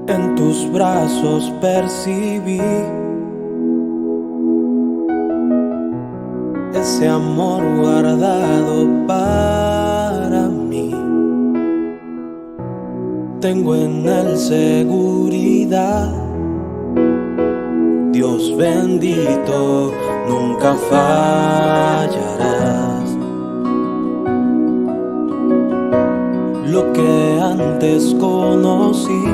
En tus brazos percibí ese amor guardado para mí. Tengo en él seguridad. Dios bendito, nunca fallarás. Lo que antes conocí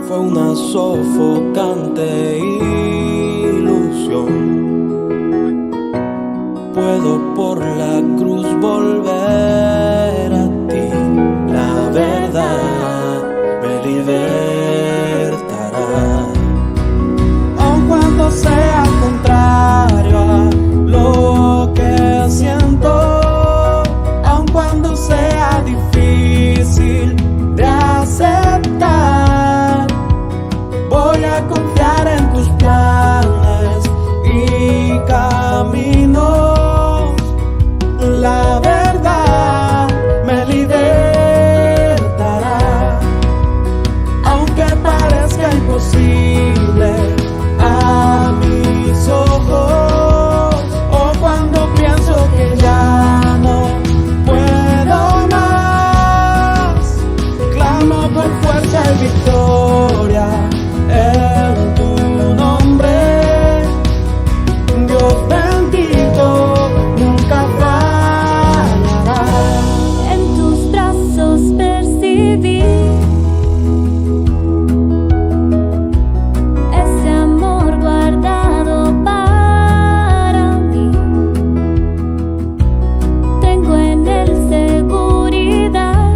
fue una sofocante ilusión. Puedo por la cruz volver a ti. La verdad me libertará. Aun cuando sea contrario a lo que siento, aun cuando sea difícil de aceptar, voy a confiar en tus planes y caminos. La verdad me libertará, aunque parezca imposible a mis ojos, o cuando pienso que ya no puedo más, clamo por fuerza y victoria en tu nombre. Dios bendito, nunca fallará. En tus brazos percibí ese amor guardado para mí. Tengo en él seguridad.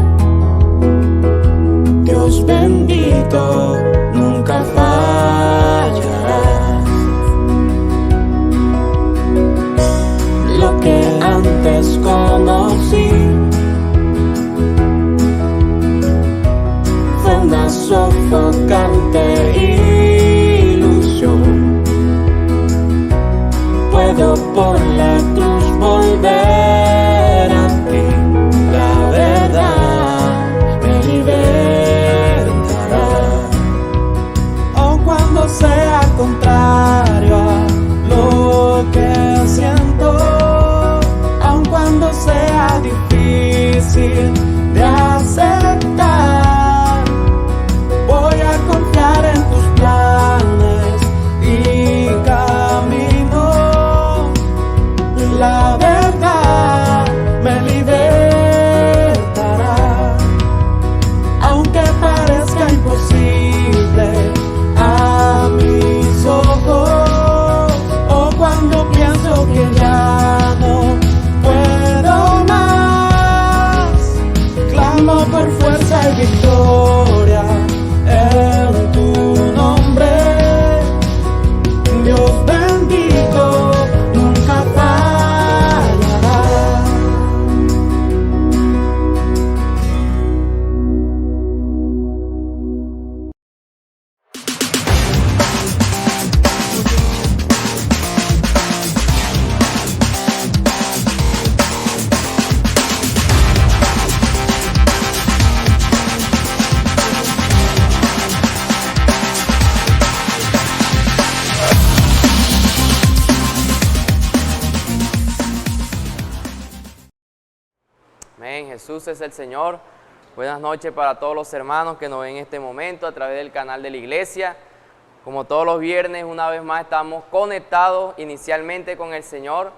Dios bendito, nunca fallarás. Lo que antes conocí fue una sofocante ilusión. Puedo por la cruz volver a ti. La verdad me libertará. Aun cuando sea contrario a lo que siento, aun cuando sea difícil de aceptar, voy a confiar en tus planes y caminos. La verdad me libertará, aunque parezca imposible a mis ojos, o cuando pienso que ya no puedo más, clamo por fuerza y victoria en tu nombre. Dios bendito, nunca fallará. Amén, Jesús es el Señor. Buenas noches para todos los hermanos que nos ven en este momento a través del canal de la iglesia. Como todos los viernes, una vez más estamos conectados inicialmente con el Señor,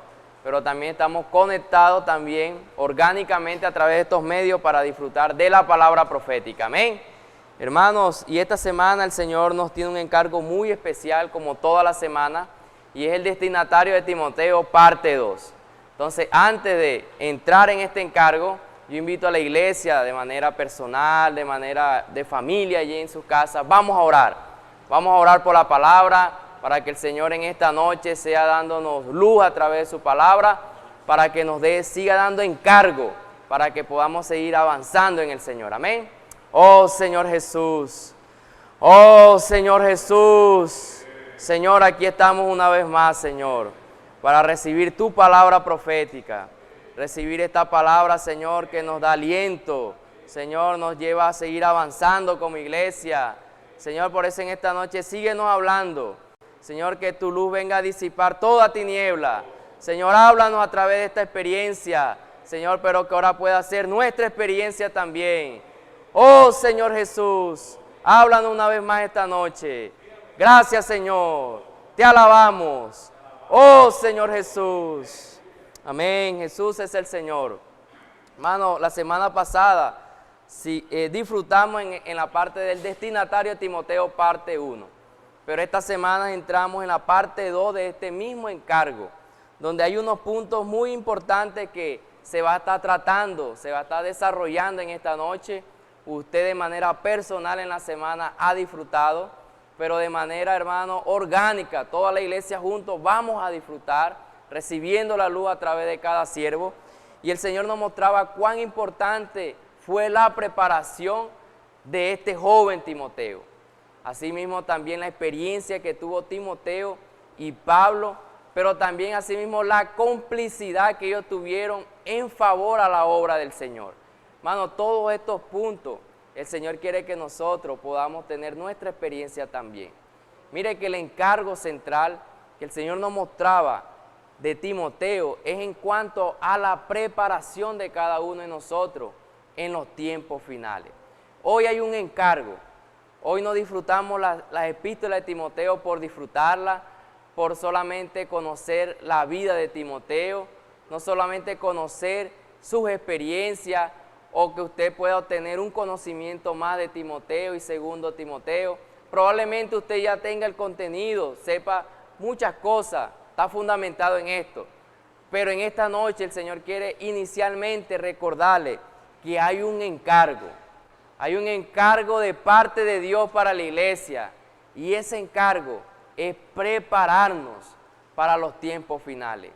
pero también estamos conectados también orgánicamente a través de estos medios para disfrutar de la palabra profética. Amén. Hermanos, y esta semana el Señor nos tiene un encargo muy especial, como toda la semana, y es el destinatario de Timoteo, parte 2. Entonces, antes de entrar en este encargo, yo invito a la iglesia de manera personal, de manera de familia allí en sus casas. Vamos a orar. Vamos a orar por la palabra, para que el Señor en esta noche sea dándonos luz a través de su palabra, para que nos siga dando encargo, para que podamos seguir avanzando en el Señor. Amén. Oh Señor Jesús. Oh Señor Jesús. Señor, aquí estamos una vez más, Señor, para recibir tu palabra profética, recibir esta palabra, Señor, que nos da aliento, Señor, nos lleva a seguir avanzando como iglesia. Señor, por eso en esta noche síguenos hablando. Señor, que tu luz venga a disipar toda tiniebla. Señor, háblanos a través de esta experiencia. Señor, pero que ahora pueda ser nuestra experiencia también. Oh Señor Jesús, háblanos una vez más esta noche. Gracias, Señor. Te alabamos. Oh Señor Jesús. Amén. Jesús es el Señor. Hermano, la semana pasada disfrutamos en la parte del destinatario Timoteo parte 1. Pero esta semana entramos en la parte 2 de este mismo encargo, donde hay unos puntos muy importantes que se va a estar tratando, se va a estar desarrollando en esta noche. Usted de manera personal en la semana ha disfrutado, pero de manera, hermano, orgánica, toda la iglesia juntos vamos a disfrutar, recibiendo la luz a través de cada siervo. Y el Señor nos mostraba cuán importante fue la preparación de este joven Timoteo. Asimismo también la experiencia que tuvo Timoteo y Pablo, pero también asimismo la complicidad que ellos tuvieron en favor a la obra del Señor. Hermano, todos estos puntos, el Señor quiere que nosotros podamos tener nuestra experiencia también. Mire que el encargo central que el Señor nos mostraba de Timoteo es en cuanto a la preparación de cada uno de nosotros en los tiempos finales. Hoy hay un encargo. Hoy no disfrutamos las epístolas de Timoteo por disfrutarlas, por solamente conocer la vida de Timoteo, no solamente conocer sus experiencias o que usted pueda obtener un conocimiento más de Timoteo y segundo Timoteo. Probablemente usted ya tenga el contenido, sepa muchas cosas, está fundamentado en esto. Pero en esta noche el Señor quiere inicialmente recordarle que hay un encargo. Hay un encargo de parte de Dios para la iglesia y ese encargo es prepararnos para los tiempos finales.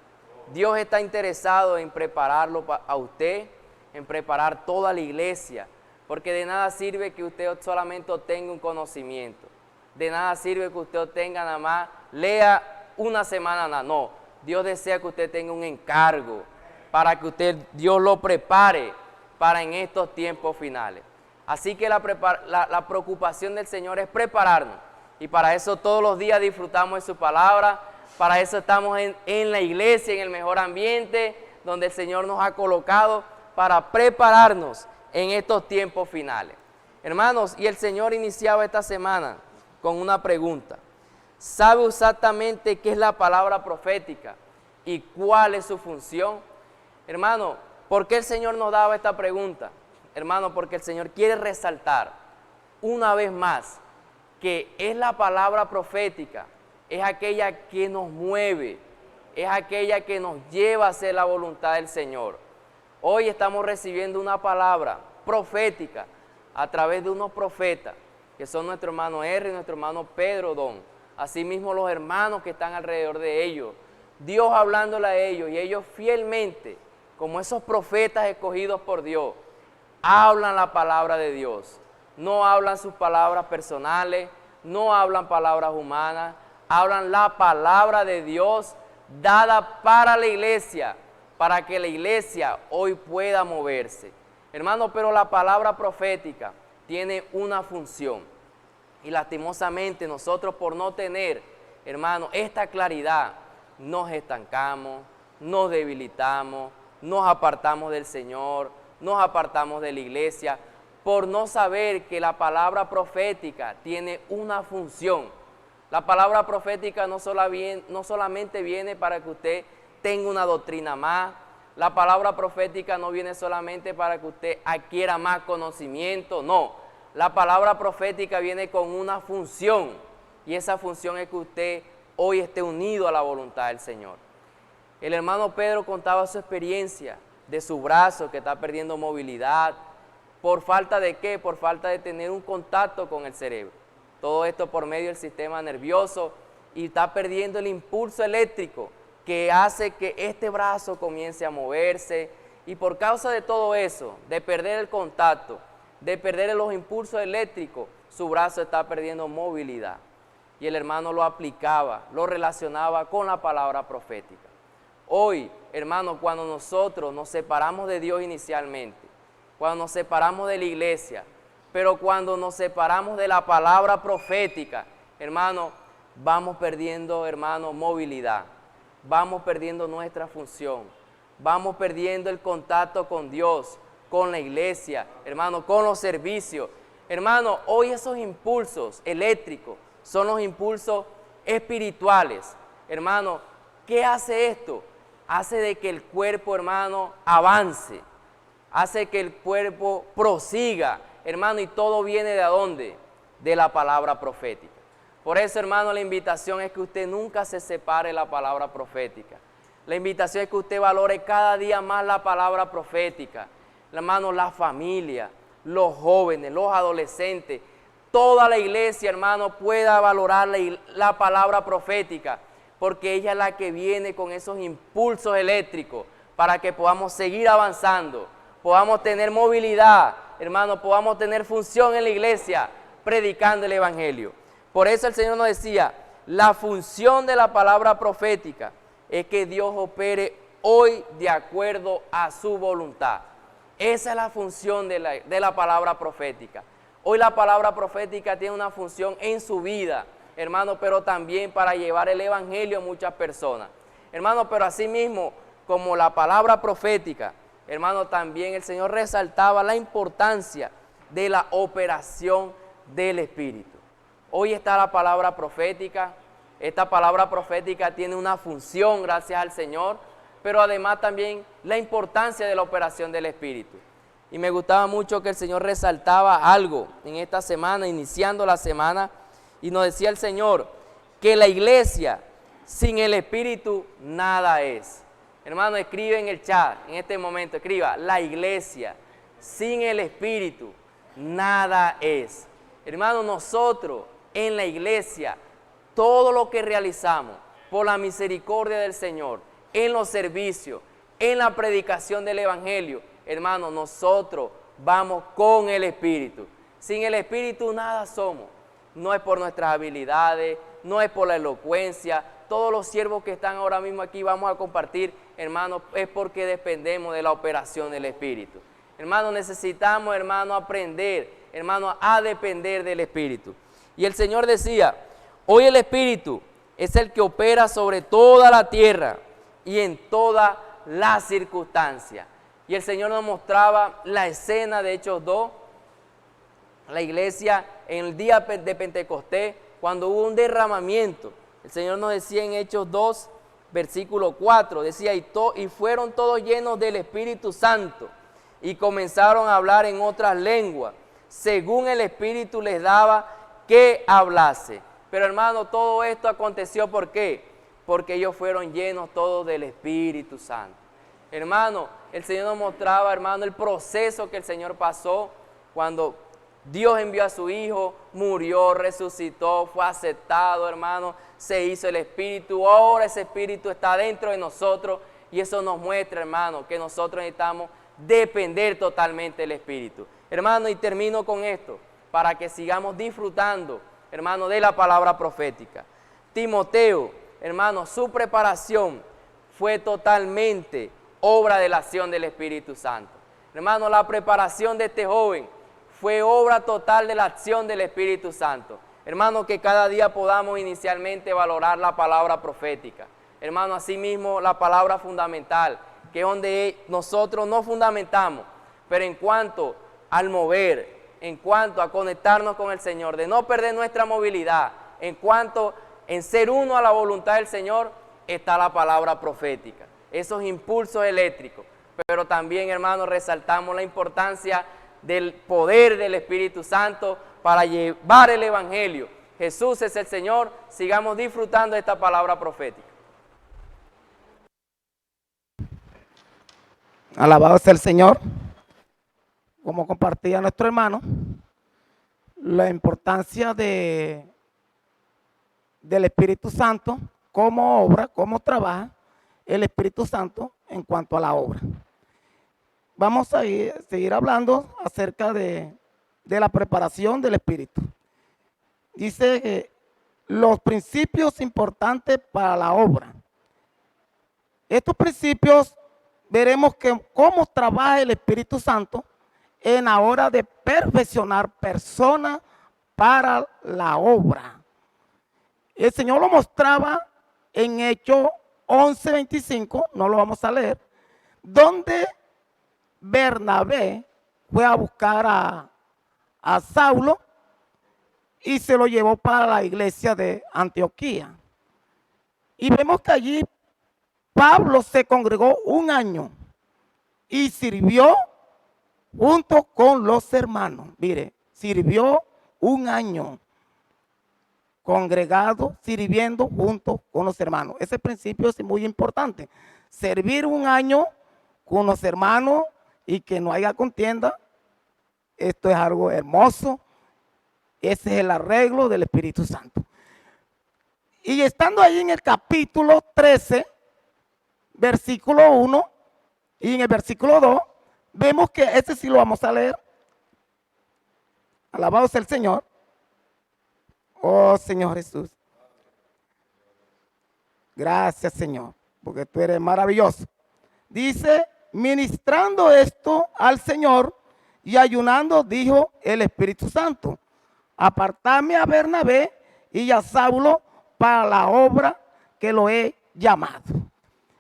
Dios está interesado en prepararlo a usted, en preparar toda la iglesia, porque de nada sirve que usted solamente obtenga un conocimiento, de nada sirve que usted obtenga nada más, lea una semana nada, no. Dios desea que usted tenga un encargo para que Dios lo prepare para en estos tiempos finales. Así que la preocupación del Señor es prepararnos. Y para eso todos los días disfrutamos de su palabra. Para eso estamos en la iglesia, en el mejor ambiente, donde el Señor nos ha colocado para prepararnos en estos tiempos finales. Hermanos, y el Señor iniciaba esta semana con una pregunta. ¿Sabe exactamente qué es la palabra profética y cuál es su función? Hermano, ¿por qué el Señor nos daba esta pregunta? Hermano, porque el Señor quiere resaltar una vez más que es la palabra profética, es aquella que nos mueve, es aquella que nos lleva a hacer la voluntad del Señor. Hoy estamos recibiendo una palabra profética a través de unos profetas, que son nuestro hermano R y nuestro hermano Pedro Don, asimismo los hermanos que están alrededor de ellos, Dios hablándole a ellos y ellos fielmente, como esos profetas escogidos por Dios, hablan la palabra de Dios, no hablan sus palabras personales, no hablan palabras humanas, hablan la palabra de Dios dada para la iglesia, para que la iglesia hoy pueda moverse. Hermano, pero la palabra profética tiene una función y lastimosamente nosotros por no tener, hermano, esta claridad, nos estancamos, nos debilitamos, nos apartamos del Señor, nos apartamos de la iglesia, por no saber que la palabra profética tiene una función. La palabra profética no solamente viene para que usted tenga una doctrina más, la palabra profética no viene solamente para que usted adquiera más conocimiento, no. La palabra profética viene con una función y esa función es que usted hoy esté unido a la voluntad del Señor. El hermano Pedro contaba su experiencia de su brazo que está perdiendo movilidad. ¿Por falta de qué? Por falta de tener un contacto con el cerebro. Todo esto por medio del sistema nervioso y está perdiendo el impulso eléctrico que hace que este brazo comience a moverse y por causa de todo eso, de perder el contacto, de perder los impulsos eléctricos, su brazo está perdiendo movilidad. Y el hermano lo aplicaba, lo relacionaba con la palabra profética. Hoy, hermano, cuando nosotros nos separamos de Dios inicialmente, cuando nos separamos de la iglesia, pero cuando nos separamos de la palabra profética, hermano, vamos perdiendo, hermano, movilidad, vamos perdiendo nuestra función, vamos perdiendo el contacto con Dios, con la iglesia, hermano, con los servicios. Hermano, hoy esos impulsos eléctricos son los impulsos espirituales. Hermano, ¿qué hace esto? Hace de que el cuerpo, hermano, avance, hace que el cuerpo prosiga, hermano, y todo viene ¿de dónde? De la palabra profética. Por eso, hermano, la invitación es que usted nunca se separe de la palabra profética. La invitación es que usted valore cada día más la palabra profética. Hermano, la familia, los jóvenes, los adolescentes, toda la iglesia, hermano, pueda valorar la palabra profética, porque ella es la que viene con esos impulsos eléctricos para que podamos seguir avanzando, podamos tener movilidad, hermano, podamos tener función en la iglesia, predicando el evangelio. Por eso el Señor nos decía, la función de la palabra profética es que Dios opere hoy de acuerdo a su voluntad. Esa es la función de la palabra profética. Hoy la palabra profética tiene una función en su vida, hermano, pero también para llevar el evangelio a muchas personas. Hermano, pero asimismo, como la palabra profética, hermano, también el Señor resaltaba la importancia de la operación del Espíritu. Hoy está la palabra profética. Esta palabra profética tiene una función, gracias al Señor, pero además también la importancia de la operación del Espíritu. Y me gustaba mucho que el Señor resaltaba algo en esta semana, iniciando la semana, y nos decía el Señor que la iglesia sin el Espíritu nada es. Hermano, escribe en el chat, en este momento, escriba, la iglesia sin el Espíritu nada es. Hermano, nosotros en la iglesia, todo lo que realizamos por la misericordia del Señor, en los servicios, en la predicación del evangelio, hermano, nosotros vamos con el Espíritu. Sin el Espíritu nada somos. No es por nuestras habilidades, no es por la elocuencia. Todos los siervos que están ahora mismo aquí vamos a compartir, hermano, es porque dependemos de la operación del Espíritu. Hermano, necesitamos, hermano, aprender, hermano, a depender del Espíritu. Y el Señor decía, hoy el Espíritu es el que opera sobre toda la tierra y en todas las circunstancias. Y el Señor nos mostraba la escena de Hechos 2, la iglesia en el día de Pentecostés, cuando hubo un derramamiento. El Señor nos decía en Hechos 2, versículo 4, decía, y fueron todos llenos del Espíritu Santo, y comenzaron a hablar en otras lenguas, según el Espíritu les daba que hablase. Pero hermano, todo esto aconteció, ¿por qué? Porque ellos fueron llenos todos del Espíritu Santo. Hermano, el Señor nos mostraba, hermano, el proceso que el Señor pasó cuando Dios envió a su Hijo, murió, resucitó, fue aceptado, hermano, se hizo el Espíritu. Ahora ese Espíritu está dentro de nosotros y eso nos muestra, hermano, que nosotros necesitamos depender totalmente del Espíritu. Hermano, y termino con esto, para que sigamos disfrutando, hermano, de la palabra profética. Timoteo, hermano, su preparación fue totalmente obra de la acción del Espíritu Santo. Hermano, la preparación de este joven fue obra total de la acción del Espíritu Santo. Hermano, que cada día podamos inicialmente valorar la palabra profética. Hermano, asimismo la palabra fundamental, que es donde nosotros nos fundamentamos, pero en cuanto al mover, en cuanto a conectarnos con el Señor, de no perder nuestra movilidad, en cuanto en ser uno a la voluntad del Señor, está la palabra profética, esos impulsos eléctricos. Pero también, hermanos, resaltamos la importancia del poder del Espíritu Santo para llevar el evangelio. Jesús es el Señor, sigamos disfrutando de esta palabra profética. Alabado sea el Señor. Como compartía nuestro hermano, la importancia del Espíritu Santo, cómo obra, cómo trabaja el Espíritu Santo en cuanto a la obra. Vamos a seguir hablando acerca de la preparación del Espíritu. Dice que los principios importantes para la obra. Estos principios veremos que cómo trabaja el Espíritu Santo en la hora de perfeccionar personas para la obra. El Señor lo mostraba en Hechos 11:25, no lo vamos a leer, donde Bernabé fue a buscar a Saulo y se lo llevó para la iglesia de Antioquía. Y vemos que allí Pablo se congregó un año y sirvió junto con los hermanos. Mire, sirvió un año congregado, sirviendo junto con los hermanos. Ese principio es muy importante. Servir un año con los hermanos y que no haya contienda, esto es algo hermoso. Ese es el arreglo del Espíritu Santo. Y estando ahí en el capítulo 13, versículo 1 y en el versículo 2, vemos que ese sí lo vamos a leer. Alabado sea el Señor. Oh Señor Jesús. Gracias Señor, porque tú eres maravilloso. Dice, ministrando esto al Señor y ayunando, dijo el Espíritu Santo, apartadme a Bernabé y a Saulo para la obra que lo he llamado.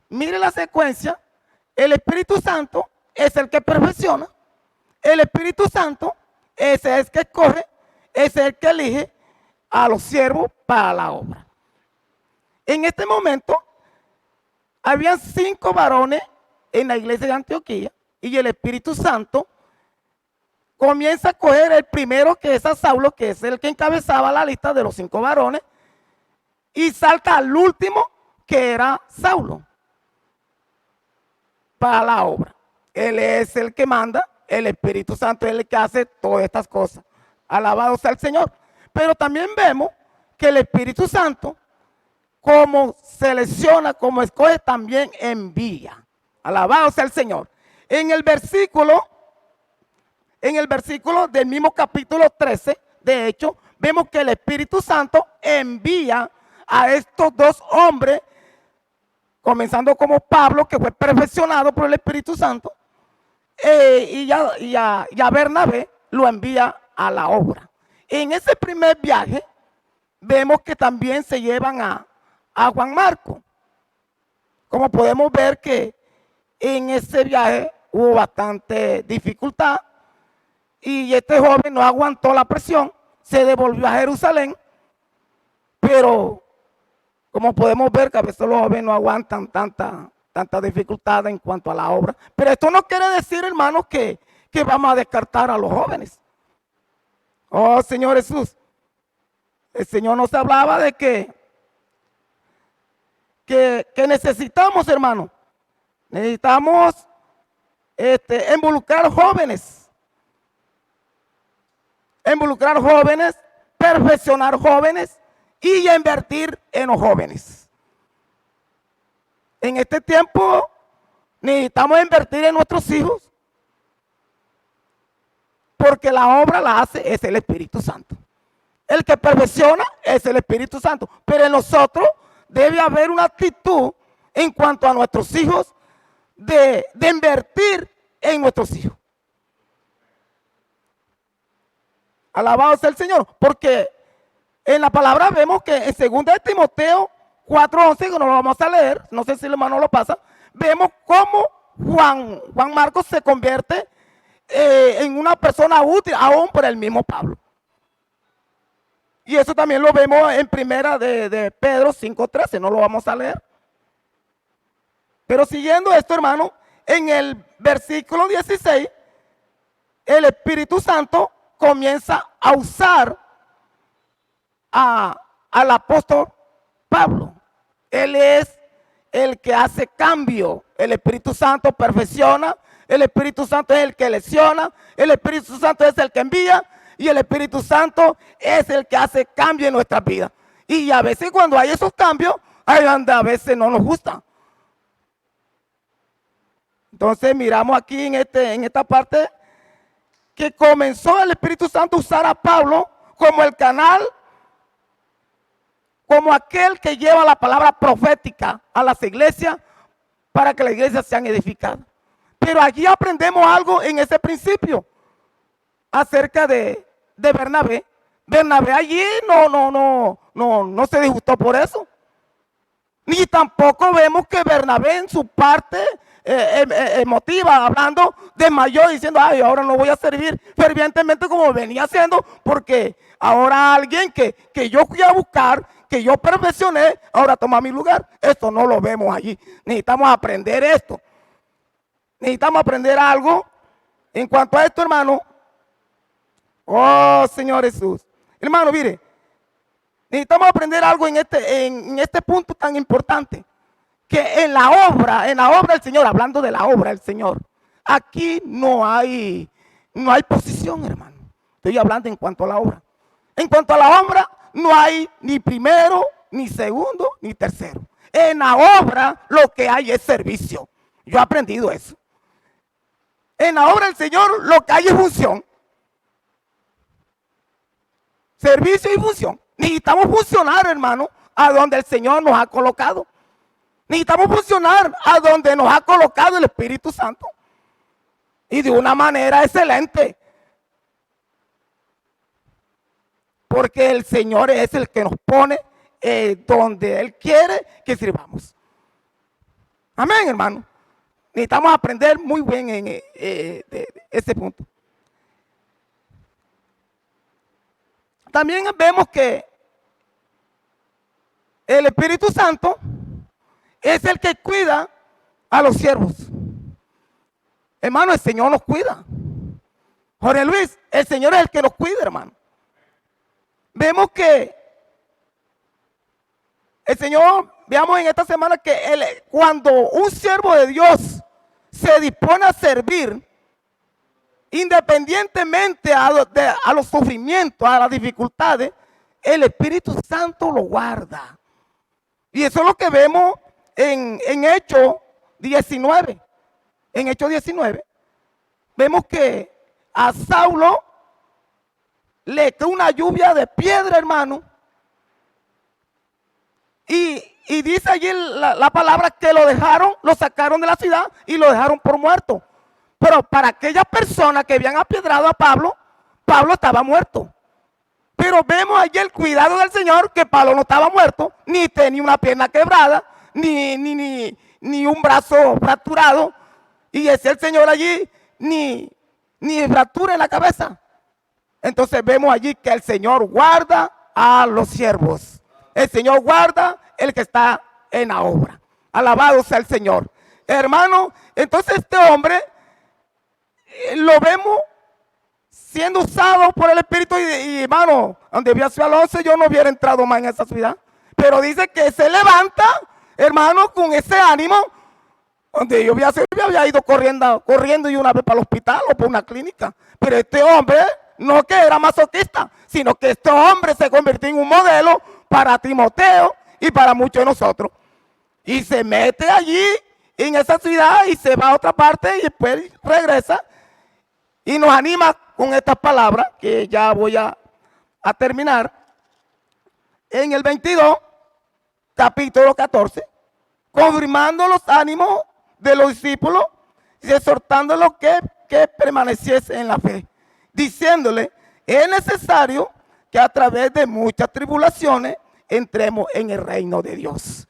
Mire la secuencia. El Espíritu Santo es el que perfecciona. El Espíritu Santo es el que escoge, es el que elige a los siervos para la obra. En este momento, habían 5 varones en la iglesia de Antioquía y el Espíritu Santo comienza a coger el primero, que es a Saulo, que es el que encabezaba la lista de los 5 varones, y salta al último, que era Saulo, para la obra. Él es el que manda, el Espíritu Santo es el que hace todas estas cosas. Alabado sea el Señor. Pero también vemos que el Espíritu Santo, como selecciona, como escoge, también envía. Alabado sea el Señor. En el versículo del mismo capítulo 13, de hecho, vemos que el Espíritu Santo envía a estos 2 hombres, comenzando como Pablo, que fue perfeccionado por el Espíritu Santo, y a Bernabé lo envía a la obra. En ese primer viaje, vemos que también se llevan a Juan Marcos. Como podemos ver que en ese viaje hubo bastante dificultad y este joven no aguantó la presión, se devolvió a Jerusalén, pero como podemos ver que a veces los jóvenes no aguantan tanta dificultad en cuanto a la obra. Pero esto no quiere decir, hermanos, que vamos a descartar a los jóvenes. Oh, Señor Jesús, el Señor nos hablaba de que necesitamos, hermano, necesitamos involucrar jóvenes, perfeccionar jóvenes y invertir en los jóvenes. En este tiempo necesitamos invertir en nuestros hijos, porque la obra la hace es el Espíritu Santo. El que perfecciona es el Espíritu Santo. Pero en nosotros debe haber una actitud en cuanto a nuestros hijos de invertir en nuestros hijos. Alabado sea el Señor. Porque en la palabra vemos que en 2 de Timoteo 4:11, que no lo vamos a leer, no sé si el hermano lo pasa, vemos cómo Juan Marcos se convierte en una persona útil, aún por el mismo Pablo. Y eso también lo vemos en primera de Pedro 5:13, no lo vamos a leer. Pero siguiendo esto, hermano, en el versículo 16, el Espíritu Santo comienza a usar al apóstol Pablo. Él es el que hace cambio. El Espíritu Santo perfecciona. El Espíritu Santo es el que lesiona. El Espíritu Santo es el que envía. Y el Espíritu Santo es el que hace cambio en nuestras vidas. Y a veces cuando hay esos cambios, a veces no nos gusta. Entonces miramos aquí en esta parte que comenzó el Espíritu Santo a usar a Pablo como el canal, como aquel que lleva la palabra profética a las iglesias para que las iglesias sean edificadas. Pero aquí aprendemos algo en ese principio, acerca de Bernabé. Bernabé allí no se disgustó por eso. Ni tampoco vemos que Bernabé en su parte emotiva, hablando, desmayó diciendo, ay, ahora no voy a servir fervientemente como venía haciendo, porque ahora alguien que yo fui a buscar, que yo perfeccioné, ahora toma mi lugar. Esto no lo vemos allí. Necesitamos aprender esto. Necesitamos aprender algo en cuanto a esto, hermano. Oh, Señor Jesús. Hermano, mire, necesitamos aprender algo en este punto tan importante. Que en la obra del Señor, hablando de la obra del Señor, aquí no hay posición, hermano. Estoy hablando en cuanto a la obra. En cuanto a la obra, no hay ni primero, ni segundo, ni tercero. En la obra lo que hay es servicio. Yo he aprendido eso. En la obra del Señor lo que hay es función. Servicio y función. Necesitamos funcionar, hermano, a donde el Señor nos ha colocado. Necesitamos funcionar a donde nos ha colocado el Espíritu Santo. Y de una manera excelente. Porque el Señor es el que nos pone donde Él quiere que sirvamos. Amén, hermano. Necesitamos aprender muy bien en ese punto. También vemos que el Espíritu Santo es el que cuida a los siervos. Hermano, el Señor nos cuida. Jorge Luis, el Señor es el que nos cuida, hermano. Vemos que el Señor, veamos en esta semana que cuando un siervo de Dios se dispone a servir, independientemente a los sufrimientos, a las dificultades, el Espíritu Santo lo guarda. Y eso es lo que vemos en Hechos 19. En Hechos 19, vemos que a Saulo le cae una lluvia de piedra, hermano. Y dice allí la palabra que lo sacaron de la ciudad y lo dejaron por muerto. Pero para aquellas personas que habían apiedrado a Pablo, Pablo estaba muerto. Pero vemos allí el cuidado del Señor, que Pablo no estaba muerto, ni tenía una pierna quebrada, ni un brazo fracturado. Y es el Señor allí, ni fractura en la cabeza. Entonces vemos allí que el Señor guarda a los siervos. El Señor guarda el que está en la obra. Alabado sea el Señor. Hermano, entonces este hombre lo vemos siendo usado por el Espíritu y hermano, donde había sido al 11 yo no hubiera entrado más en esa ciudad. Pero dice que se levanta, hermano, con ese ánimo, donde yo había ido corriendo y una vez para el hospital o por una clínica. Pero este hombre no que era masoquista, sino que este hombre se convirtió en un modelo para Timoteo y para muchos de nosotros. Y se mete allí en esa ciudad y se va a otra parte y después regresa y nos anima con estas palabras que ya voy a terminar. En el 22, capítulo 14, confirmando los ánimos de los discípulos y exhortándolos que permaneciese en la fe, diciéndole, es necesario que a través de muchas tribulaciones entremos en el reino de Dios.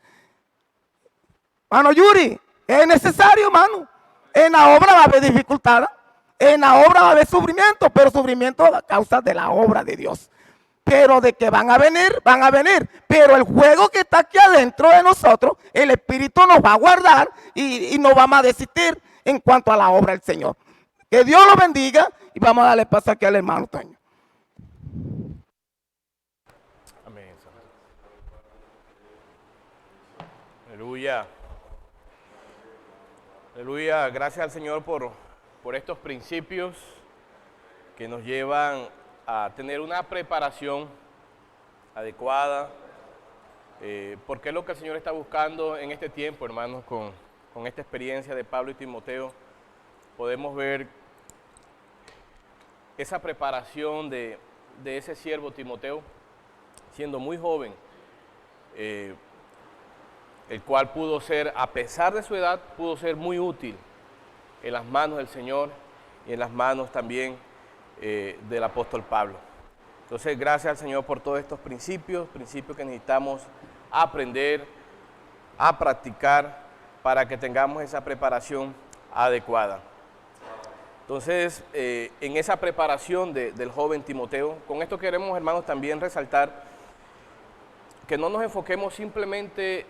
Mano Yuri, es necesario, hermano. En la obra va a haber dificultad, en la obra va a haber sufrimiento, pero sufrimiento a causa de la obra de Dios. Pero de que van a venir, van a venir. Pero el juego que está aquí adentro de nosotros, el Espíritu nos va a guardar y no vamos a desistir en cuanto a la obra del Señor. Que Dios lo bendiga y vamos a darle paso aquí al hermano Toño. Amén. Aleluya. Aleluya. Gracias al Señor por estos principios que nos llevan a tener una preparación adecuada, porque es lo que el Señor está buscando en este tiempo, hermanos, con esta experiencia de Pablo y Timoteo. Podemos ver esa preparación de ese siervo Timoteo, siendo muy joven, el cual pudo ser, a pesar de su edad, pudo ser muy útil en las manos del Señor y en las manos también del apóstol Pablo. Entonces, gracias al Señor por todos estos principios que necesitamos aprender, a practicar para que tengamos esa preparación adecuada. Entonces, en esa preparación del joven Timoteo, con esto queremos, hermanos, también resaltar que no nos enfoquemos simplemente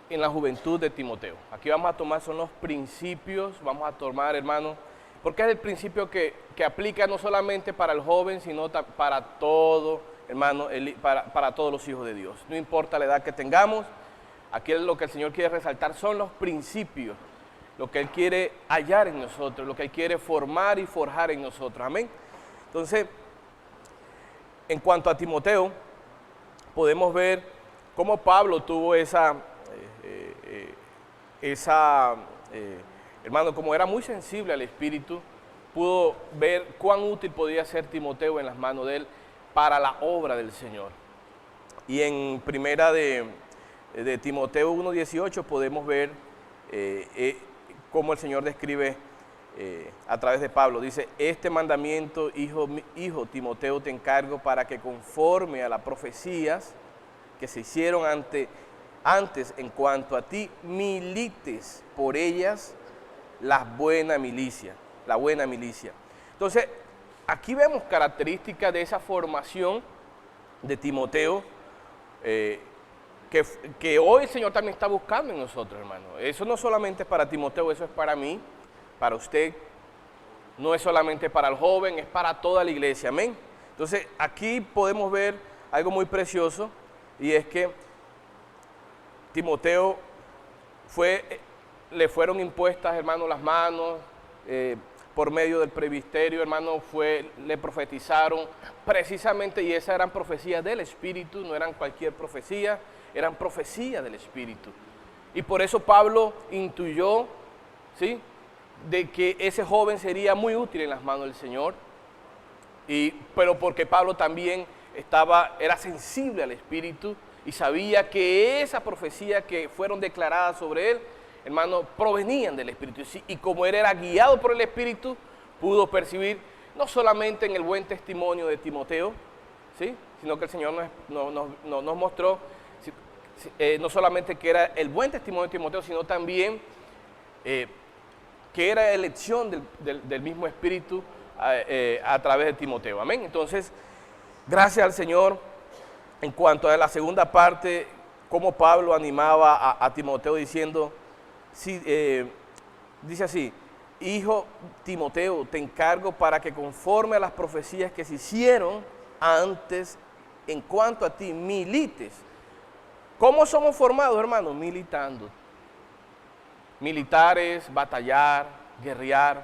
en la juventud de Timoteo. Aquí vamos a tomar, son los principios, vamos a tomar, hermanos, porque es el principio que aplica no solamente para el joven, sino para todo, hermano, para todos los hijos de Dios. No importa la edad que tengamos, aquí lo que el Señor quiere resaltar son los principios, lo que Él quiere hallar en nosotros, lo que Él quiere formar y forjar en nosotros. Amén. Entonces, en cuanto a Timoteo, podemos ver cómo Pablo tuvo hermano, como era muy sensible al Espíritu, pudo ver cuán útil podía ser Timoteo en las manos de él para la obra del Señor. Y en primera de Timoteo 1:18 podemos ver cómo el Señor describe a través de Pablo. Dice, este mandamiento, hijo Timoteo, te encargo para que conforme a las profecías que se hicieron antes en cuanto a ti, milites por ellas la buena milicia. Entonces, aquí vemos características de esa formación de Timoteo que hoy el Señor también está buscando en nosotros, hermano. Eso no solamente es para Timoteo, eso es para mí, para usted. No es solamente para el joven, es para toda la iglesia, amén. Entonces, aquí podemos ver algo muy precioso, y es que Timoteo le fueron impuestas, hermano, las manos por medio del presbiterio, hermano, le profetizaron precisamente, y esas eran profecías del Espíritu, no eran cualquier profecía, eran profecías del Espíritu. Y por eso Pablo intuyó, ¿sí?, de que ese joven sería muy útil en las manos del Señor, pero porque Pablo también era sensible al Espíritu y sabía que esa profecía que fueron declaradas sobre él, hermano, provenían del Espíritu. Y como él era guiado por el Espíritu, pudo percibir no solamente en el buen testimonio de Timoteo, ¿sí?, sino que el Señor nos mostró no solamente que era el buen testimonio de Timoteo, sino también que era elección del mismo Espíritu a través de Timoteo. Amén. Entonces, gracias al Señor. En cuanto a la segunda parte, cómo Pablo animaba a Timoteo diciendo, dice así, hijo Timoteo, te encargo para que conforme a las profecías que se hicieron antes, en cuanto a ti, milites. ¿Cómo somos formados, hermanos? Militando. Militares, batallar, guerrear.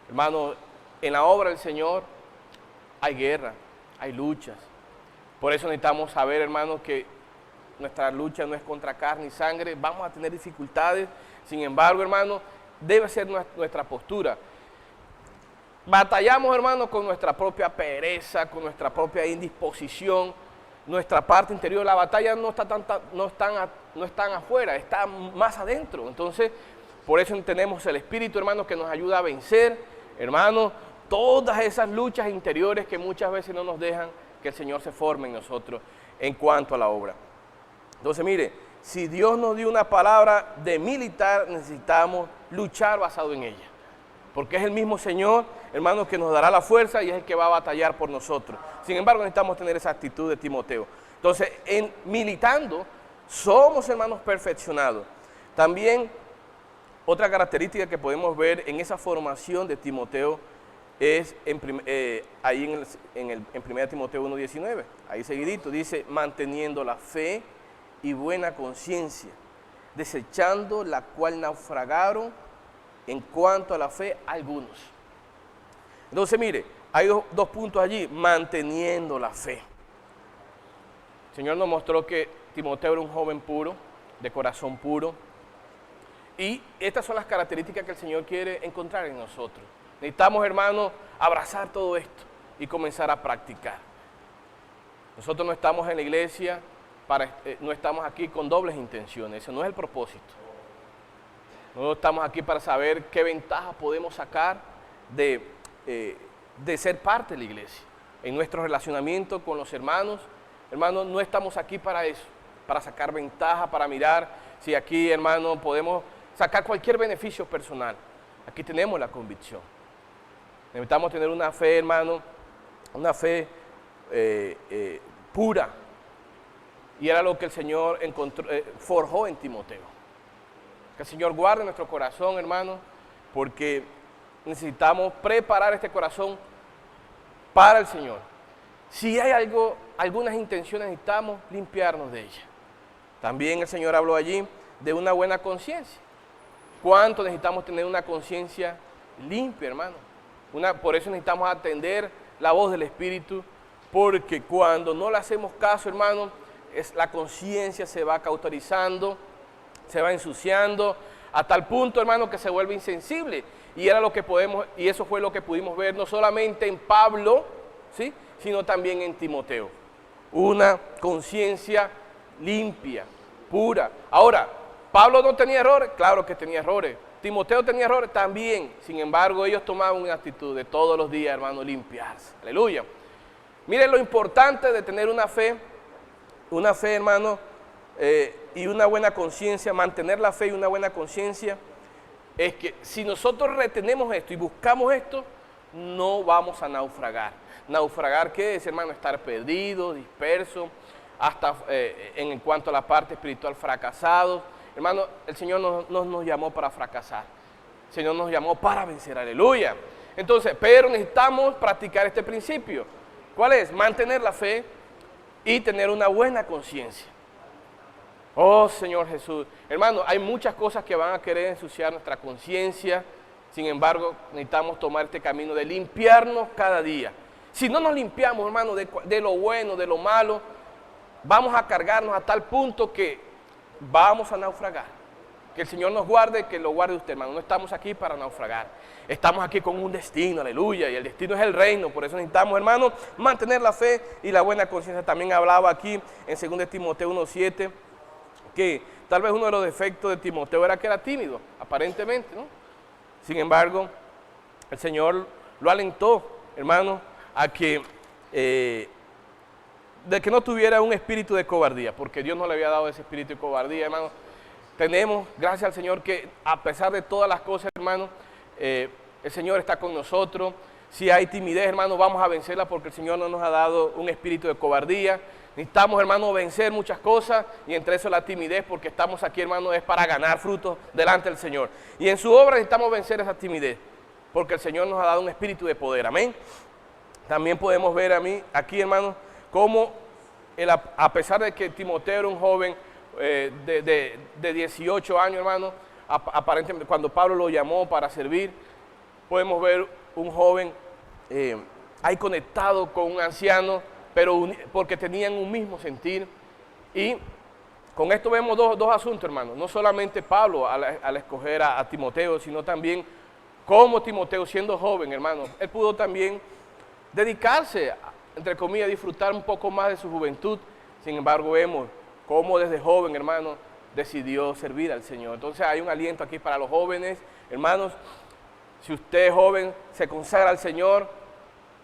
Hermano, en la obra del Señor hay guerra, hay luchas. Por eso necesitamos saber, hermanos, que nuestra lucha no es contra carne y sangre. Vamos a tener dificultades. Sin embargo, hermanos, debe ser nuestra postura. Batallamos, hermanos, con nuestra propia pereza, con nuestra propia indisposición. Nuestra parte interior, la batalla no está afuera, está más adentro. Entonces, por eso tenemos el Espíritu, hermanos, que nos ayuda a vencer, hermanos, todas esas luchas interiores que muchas veces no nos dejan que el Señor se forme en nosotros en cuanto a la obra. Entonces, mire, si Dios nos dio una palabra de militar, necesitamos luchar basado en ella. Porque es el mismo Señor, hermanos, que nos dará la fuerza y es el que va a batallar por nosotros. Sin embargo, necesitamos tener esa actitud de Timoteo. Entonces, militando, somos, hermanos, perfeccionados. También, otra característica que podemos ver en esa formación de Timoteo es ahí en 1 Timoteo 1:19, ahí seguidito, dice, manteniendo la fe y buena conciencia, desechando la cual naufragaron en cuanto a la fe algunos. Entonces, mire, hay dos puntos allí, manteniendo la fe. El Señor nos mostró que Timoteo era un joven puro, de corazón puro, y estas son las características que el Señor quiere encontrar en nosotros. Necesitamos, hermanos, abrazar todo esto y comenzar a practicar. Nosotros no estamos en la iglesia, no estamos aquí con dobles intenciones, ese no es el propósito. Nosotros estamos aquí para saber qué ventaja podemos sacar de de ser parte de la iglesia. En nuestro relacionamiento con los hermanos, hermanos, no estamos aquí para eso, para sacar ventaja, para mirar si aquí, hermano, podemos sacar cualquier beneficio personal. Aquí tenemos la convicción. Necesitamos tener una fe, hermano, una fe pura. Y era lo que el Señor forjó en Timoteo. Que el Señor guarde nuestro corazón, hermano, porque necesitamos preparar este corazón para el Señor. Si hay algunas intenciones, necesitamos limpiarnos de ellas. También el Señor habló allí de una buena conciencia. ¿Cuánto necesitamos tener una conciencia limpia, hermano? Por eso necesitamos atender la voz del Espíritu, porque cuando no le hacemos caso, hermano, la conciencia se va cauterizando, se va ensuciando, a tal punto, hermano, que se vuelve insensible. Y eso fue lo que pudimos ver no solamente en Pablo, ¿sí?, sino también en Timoteo. Una conciencia limpia, pura. Ahora, ¿Pablo no tenía errores? Claro que tenía errores. ¿Timoteo tenía errores? También. Sin embargo, ellos tomaban una actitud de todos los días, hermano, limpiarse. Aleluya. Miren lo importante de tener una fe, hermano, y una buena conciencia, mantener la fe y una buena conciencia, es que si nosotros retenemos esto y buscamos esto, no vamos a naufragar. ¿Naufragar qué es, hermano? Estar perdido, disperso, hasta en cuanto a la parte espiritual, fracasados. Hermano, el Señor no nos llamó para fracasar. El Señor nos llamó para vencer. Aleluya. Entonces, pero necesitamos practicar este principio. ¿Cuál es? Mantener la fe y tener una buena conciencia. Oh, Señor Jesús. Hermano, hay muchas cosas que van a querer ensuciar nuestra conciencia. Sin embargo, necesitamos tomar este camino de limpiarnos cada día. Si no nos limpiamos, hermano, de lo bueno, de lo malo, vamos a cargarnos a tal punto que vamos a naufragar. Que el Señor nos guarde, que lo guarde usted, hermano. No estamos aquí para naufragar. Estamos aquí con un destino, aleluya. Y el destino es el reino. Por eso necesitamos, hermano, mantener la fe y la buena conciencia. También hablaba aquí en 2 Timoteo 1:7 que tal vez uno de los defectos de Timoteo era que era tímido, aparentemente, ¿no? Sin embargo, el Señor lo alentó, hermano, a que de que no tuviera un espíritu de cobardía, porque Dios no le había dado ese espíritu de cobardía, hermano. Tenemos, gracias al Señor, que a pesar de todas las cosas, hermano, el Señor está con nosotros. Si hay timidez, hermano, vamos a vencerla, porque el Señor no nos ha dado un espíritu de cobardía. Necesitamos, hermano, vencer muchas cosas, y entre eso la timidez, porque estamos aquí, hermano, es para ganar frutos delante del Señor. Y en su obra necesitamos vencer esa timidez, porque el Señor nos ha dado un espíritu de poder, amén. También podemos ver aquí, hermano, cómo a pesar de que Timoteo era un joven de 18 años, hermano, aparentemente cuando Pablo lo llamó para servir, podemos ver un joven ahí conectado con un anciano, pero porque tenían un mismo sentir. Y con esto vemos dos asuntos, hermano. No solamente Pablo al escoger a Timoteo, sino también cómo Timoteo, siendo joven, hermano, él pudo también dedicarse, entre comillas, a disfrutar un poco más de su juventud. Sin embargo, vemos cómo desde joven, hermano, decidió servir al Señor. Entonces hay un aliento aquí para los jóvenes, hermanos. Si usted es joven, se consagra al Señor,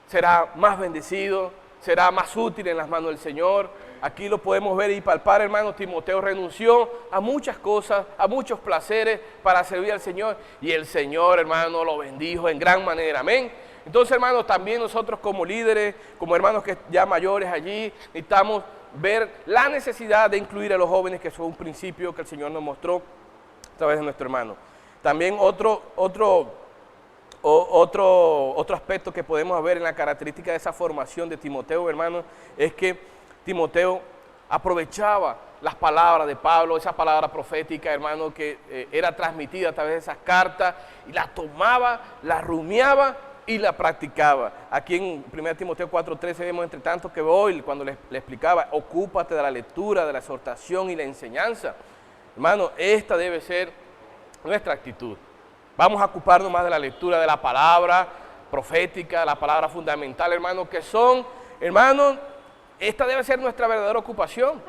será más bendecido, será más útil en las manos del Señor. Aquí lo podemos ver y palpar, hermano. Timoteo renunció a muchas cosas, a muchos placeres para servir al Señor, y el Señor, hermano, lo bendijo en gran manera, amén. Entonces, hermanos, también nosotros como líderes, como hermanos que ya mayores allí, necesitamos ver la necesidad de incluir a los jóvenes, que son un principio que el Señor nos mostró a través de nuestro hermano. También otro aspecto que podemos ver en la característica de esa formación de Timoteo, hermano, es que Timoteo aprovechaba las palabras de Pablo, esa palabra profética, hermano, que era transmitida a través de esas cartas, y la tomaba, la rumiaba y la practicaba. Aquí en 1 Timoteo 4:13 vemos, entre tanto, que hoy, cuando le explicaba, ocúpate de la lectura, de la exhortación y la enseñanza. Hermano, esta debe ser nuestra actitud. Vamos a ocuparnos más de la lectura de la palabra profética, la palabra fundamental, hermano, que son, hermano, esta debe ser nuestra verdadera ocupación.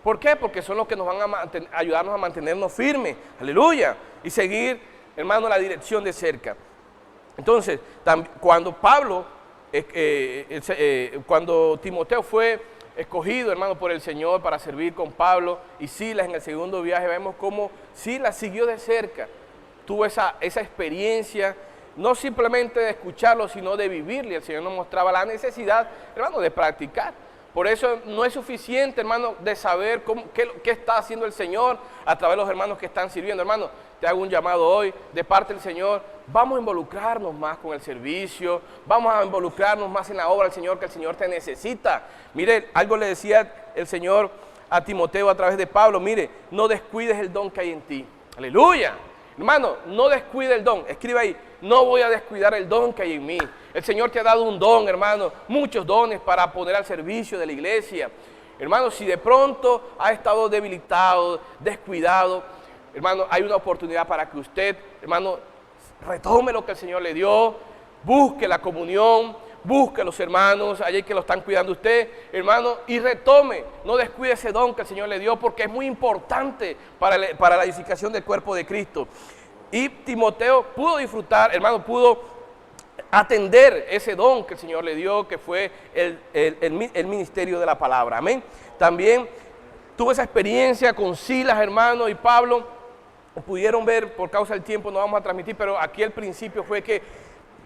¿Por qué? Porque son los que nos van a ayudarnos a mantenernos firmes, aleluya, y seguir, hermano, la dirección de cerca. Entonces, cuando Pablo cuando Timoteo fue escogido, hermano, por el Señor para servir con Pablo y Silas en el segundo viaje, vemos cómo Silas siguió de cerca, tuvo esa experiencia, no simplemente de escucharlo, sino de vivirlo. El Señor nos mostraba la necesidad, hermano, de practicar. Por eso no es suficiente, hermano, de saber qué está haciendo el Señor a través de los hermanos que están sirviendo. Hermano, te hago un llamado hoy de parte del Señor. Vamos a involucrarnos más con el servicio, vamos a involucrarnos más en la obra del Señor, que el Señor te necesita. Mire, algo le decía el Señor a Timoteo a través de Pablo: mire, no descuides el don que hay en ti. Aleluya. Hermano, no descuide el don. Escribe ahí: no voy a descuidar el don que hay en mí. El Señor te ha dado un don, hermano, muchos dones para poner al servicio de la iglesia. Hermano, si de pronto ha estado debilitado, descuidado, hermano, hay una oportunidad para que usted, hermano, retome lo que el Señor le dio, busque la comunión, busque a los hermanos allí que lo están cuidando usted, hermano, y retome, no descuide ese don que el Señor le dio, porque es muy importante para la edificación del cuerpo de Cristo. Y Timoteo pudo disfrutar, hermano, pudo atender ese don que el Señor le dio, que fue el ministerio de la palabra. Amén. También tuvo esa experiencia con Silas, hermano, y Pablo. Pudieron ver, por causa del tiempo no vamos a transmitir, pero aquí el principio fue que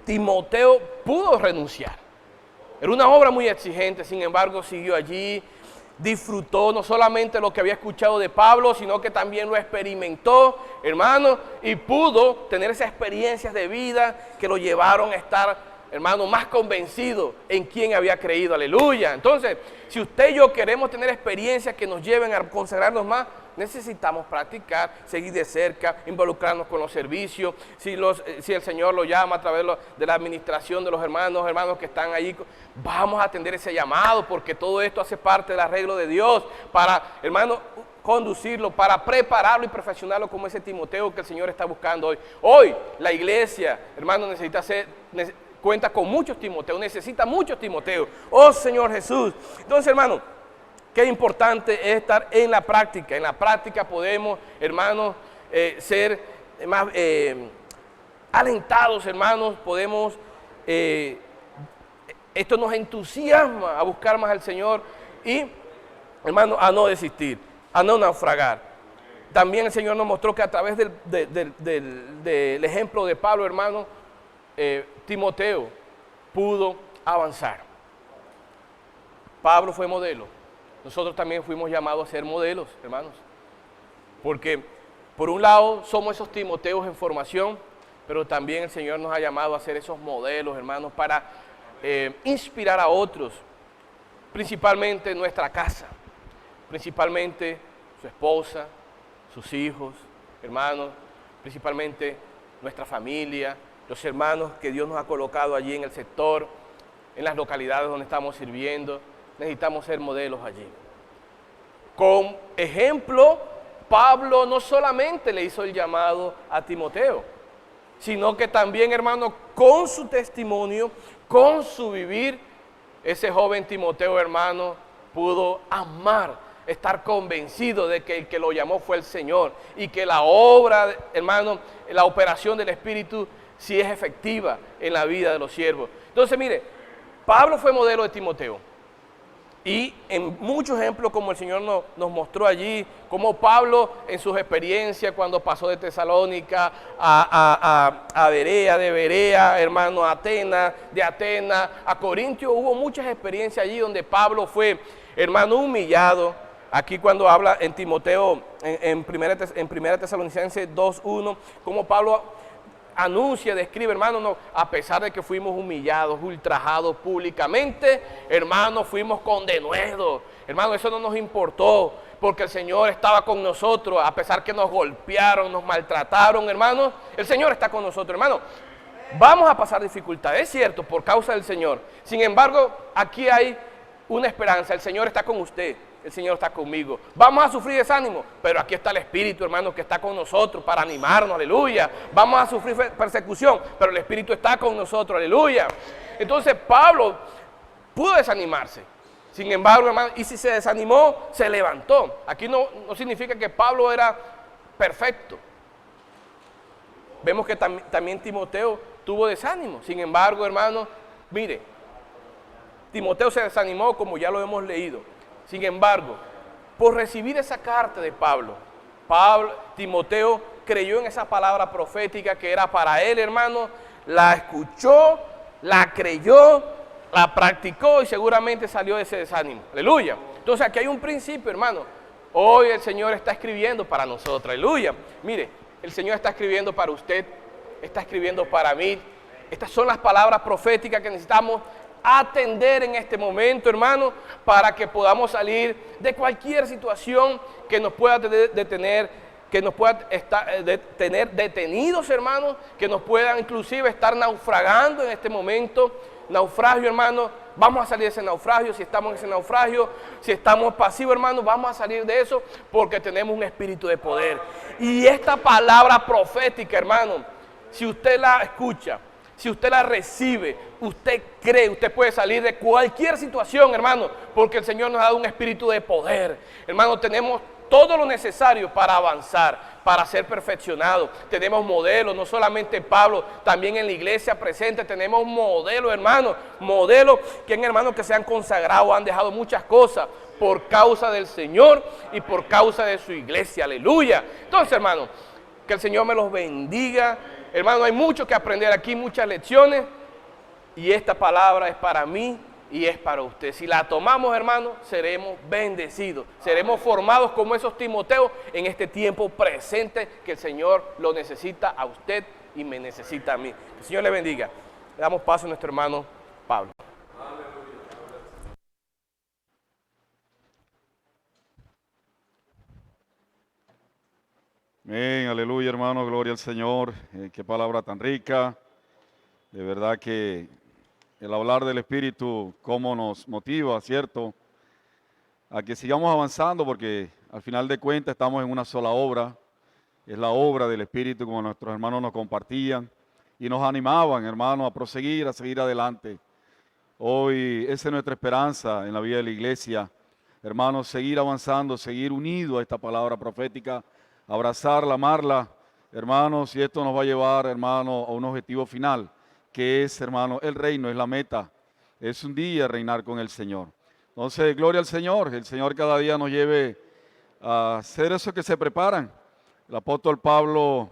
Timoteo pudo renunciar. Era una obra muy exigente, sin embargo siguió allí, disfrutó no solamente lo que había escuchado de Pablo, sino que también lo experimentó, hermano, y pudo tener esas experiencias de vida que lo llevaron a estar, hermano, más convencido en quién había creído. Aleluya. Entonces, si usted y yo queremos tener experiencias que nos lleven a consagrarnos más, necesitamos practicar, seguir de cerca, involucrarnos con los servicios. Si el Señor lo llama a través de la administración de los hermanos que están allí, vamos a atender ese llamado, porque todo esto hace parte del arreglo de Dios para, hermano, conducirlo, para prepararlo y perfeccionarlo como ese Timoteo que el Señor está buscando hoy. Hoy la iglesia, hermano, cuenta con muchos Timoteos, necesita muchos Timoteos. Oh Señor Jesús. Entonces, hermano, qué importante es estar en la práctica. En la práctica podemos, hermanos, ser más alentados, hermanos. Podemos, esto nos entusiasma a buscar más al Señor y, hermanos, a no desistir, a no naufragar. También el Señor nos mostró que a través del ejemplo de Pablo, hermano, Timoteo pudo avanzar. Pablo fue modelo. Nosotros también fuimos llamados a ser modelos, hermanos. Porque por un lado somos esos Timoteos en formación, pero también el Señor nos ha llamado a ser esos modelos, hermanos, para inspirar a otros, principalmente en nuestra casa, principalmente su esposa, sus hijos, hermanos, principalmente nuestra familia, los hermanos que Dios nos ha colocado allí en el sector, en las localidades donde estamos sirviendo. Necesitamos ser modelos allí. Con ejemplo, Pablo no solamente le hizo el llamado a Timoteo, sino que también, hermano, con su testimonio, con su vivir, ese joven Timoteo, hermano, pudo amar, estar convencido de que el que lo llamó fue el Señor y que la obra, hermano, la operación del Espíritu sí es efectiva en la vida de los siervos. Entonces, mire, Pablo fue modelo de Timoteo. Y en muchos ejemplos, como el Señor nos mostró allí, como Pablo en sus experiencias cuando pasó de Tesalónica a Berea, de Berea, hermano, a Atenas, de Atenas a Corintio, hubo muchas experiencias allí donde Pablo fue, hermano, humillado. Aquí cuando habla en Timoteo, en primera Tesalonicenses 2:1, como Pablo anuncia, describe, hermano, no, a pesar de que fuimos humillados, ultrajados públicamente, hermano, fuimos condenados, hermano, eso no nos importó, porque el Señor estaba con nosotros, a pesar que nos golpearon, nos maltrataron, hermano, el Señor está con nosotros, hermano. Vamos a pasar dificultades, es cierto, por causa del Señor. Sin embargo, aquí hay una esperanza, el Señor está con usted. El Señor está conmigo. Vamos a sufrir desánimo, pero aquí está el Espíritu, hermano, que está con nosotros para animarnos, aleluya. Vamos a sufrir persecución, pero el Espíritu está con nosotros, aleluya. Entonces Pablo pudo desanimarse. Sin embargo, hermano, y si se desanimó, se levantó. Aquí no significa que Pablo era perfecto. Vemos que también Timoteo tuvo desánimo. Sin embargo, hermano, mire, Timoteo se desanimó, como ya lo hemos leído. Sin embargo, por recibir esa carta de Pablo, Timoteo creyó en esa palabra profética que era para él, hermano, la escuchó, la creyó, la practicó y seguramente salió de ese desánimo. Aleluya. Entonces aquí hay un principio, hermano. Hoy el Señor está escribiendo para nosotros. Aleluya. Mire, el Señor está escribiendo para usted, está escribiendo para mí. Estas son las palabras proféticas que necesitamos atender en este momento, hermano, para que podamos salir de cualquier situación que nos pueda detener, que nos pueda tener detenidos, hermano, que nos puedan inclusive estar naufragando en este momento. Naufragio, hermano, vamos a salir de ese naufragio. Si estamos en ese naufragio, si estamos pasivos, hermano, vamos a salir de eso porque tenemos un espíritu de poder. Y esta palabra profética, hermano, si usted la escucha, si usted la recibe, usted cree, usted puede salir de cualquier situación, hermano, porque el Señor nos ha dado un espíritu de poder. Hermano, tenemos todo lo necesario para avanzar, para ser perfeccionados. Tenemos modelos, no solamente Pablo, también en la iglesia presente tenemos modelos, hermanos, modelos que se han consagrado, han dejado muchas cosas por causa del Señor y por causa de su iglesia. Aleluya. Entonces, hermano, que el Señor me los bendiga. Hermano, hay mucho que aprender aquí, muchas lecciones, y esta palabra es para mí y es para usted. Si la tomamos, hermano, seremos bendecidos, seremos formados como esos Timoteos en este tiempo presente que el Señor lo necesita a usted y me necesita a mí. Que el Señor le bendiga. Le damos paso a nuestro hermano Pablo. Amén, aleluya, hermano, gloria al Señor. Qué palabra tan rica. De verdad que el hablar del Espíritu, cómo nos motiva, ¿cierto? A que sigamos avanzando, porque al final de cuentas estamos en una sola obra. Es la obra del Espíritu, como nuestros hermanos nos compartían y nos animaban, hermanos, a proseguir, a seguir adelante. Hoy esa es nuestra esperanza en la vida de la iglesia. Hermanos, seguir avanzando, seguir unidos a esta palabra profética, abrazarla, amarla, hermanos, y esto nos va a llevar, hermanos, a un objetivo final, que es, hermanos, el reino, es la meta, es un día reinar con el Señor. Entonces, gloria al Señor, el Señor cada día nos lleve a hacer eso que se preparan. El apóstol Pablo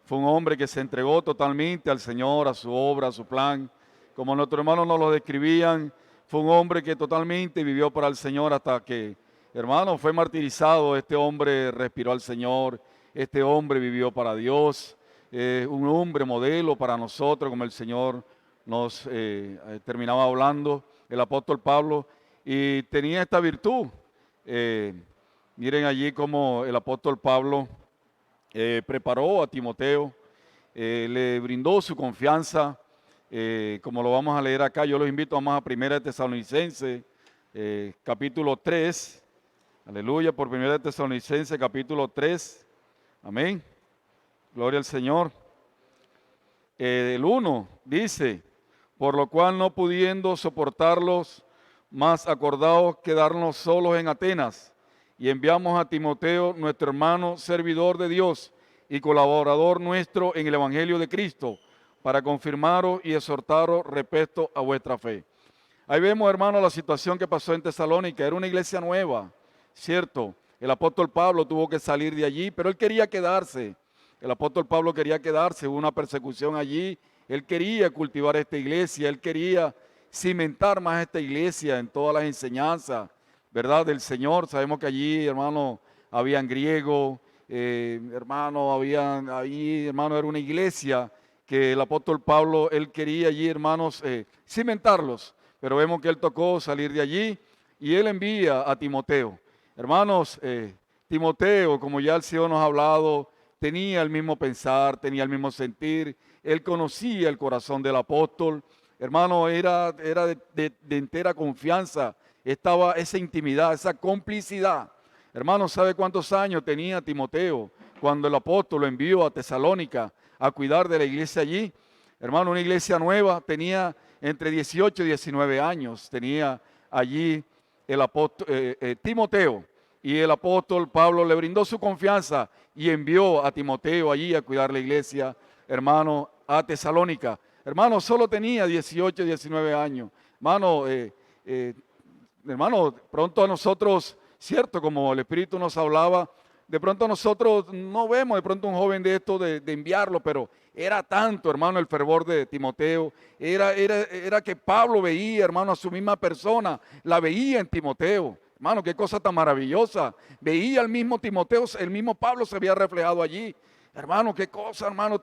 fue un hombre que se entregó totalmente al Señor, a su obra, a su plan. Como nuestros hermanos nos lo describían, fue un hombre que totalmente vivió para el Señor hasta que, hermano, fue martirizado. Este hombre respiró al Señor, este hombre vivió para Dios, un hombre modelo para nosotros, como el Señor nos terminaba hablando, el apóstol Pablo, y tenía esta virtud. Miren allí como el apóstol Pablo preparó a Timoteo, le brindó su confianza, como lo vamos a leer acá. Yo los invito a más a 1 Tesalonicenses, capítulo 3, aleluya, por 1 Tesalonicenses capítulo 3, amén, gloria al Señor. El 1 dice, por lo cual no pudiendo soportarlos más, acordaos quedarnos solos en Atenas, y enviamos a Timoteo, nuestro hermano, servidor de Dios y colaborador nuestro en el Evangelio de Cristo, para confirmaros y exhortaros respecto a vuestra fe. Ahí vemos, hermano, la situación que pasó en Tesalónica. Era una iglesia nueva, ¿cierto? El apóstol Pablo tuvo que salir de allí, pero él quería quedarse. El apóstol Pablo quería quedarse, hubo una persecución allí. Él quería cultivar esta iglesia, él quería cimentar más esta iglesia en todas las enseñanzas, ¿verdad?, del Señor. Sabemos que allí, hermano, habían griegos, hermano, hermano, era una iglesia que el apóstol Pablo, él quería allí, hermanos, cimentarlos. Pero vemos que él tocó salir de allí y él envía a Timoteo. Hermanos, Timoteo, como ya el Señor nos ha hablado, tenía el mismo pensar, tenía el mismo sentir. Él conocía el corazón del apóstol. Hermano, era de entera confianza. Estaba esa intimidad, esa complicidad. Hermano, ¿sabe cuántos años tenía Timoteo cuando el apóstol lo envió a Tesalónica a cuidar de la iglesia allí? Hermano, una iglesia nueva, tenía entre 18 y 19 años, tenía allí el apóstol Timoteo, y el apóstol Pablo le brindó su confianza y envió a Timoteo allí a cuidar la iglesia, hermano, a Tesalónica. Hermano, solo tenía 18 y 19 años. Hermano, hermano, pronto a nosotros, cierto, como el Espíritu nos hablaba, de pronto nosotros no vemos de pronto un joven de esto de enviarlo, pero era tanto, hermano, el fervor de Timoteo, era que Pablo veía, hermano, a su misma persona, la veía en Timoteo. Hermano, qué cosa tan maravillosa. Veía al mismo Timoteo, el mismo Pablo se había reflejado allí. Hermano, qué cosa, hermano,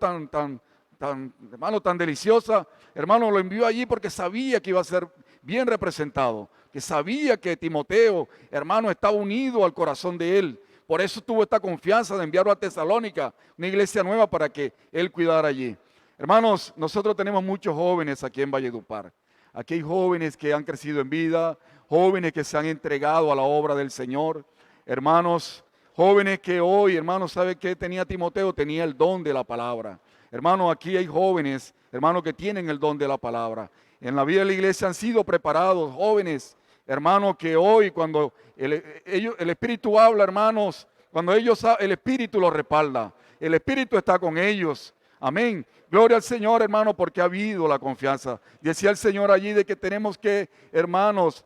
hermano, tan deliciosa. Hermano, lo envió allí porque sabía que iba a ser bien representado, que sabía que Timoteo, hermano, estaba unido al corazón de él. Por eso tuvo esta confianza de enviarlo a Tesalónica, una iglesia nueva, para que él cuidara allí. Hermanos, nosotros tenemos muchos jóvenes aquí en Valledupar. Aquí hay jóvenes que han crecido en vida, jóvenes que se han entregado a la obra del Señor. Hermanos, jóvenes que hoy, hermanos, ¿sabe qué tenía Timoteo? Tenía el don de la palabra. Hermanos, aquí hay jóvenes, hermanos, que tienen el don de la palabra. En la vida de la iglesia han sido preparados jóvenes, hermanos, que hoy cuando el Espíritu habla, hermanos, cuando el Espíritu los respalda. El Espíritu está con ellos. Amén. Gloria al Señor, hermano, porque ha habido la confianza. Decía el Señor allí de que tenemos que, hermanos,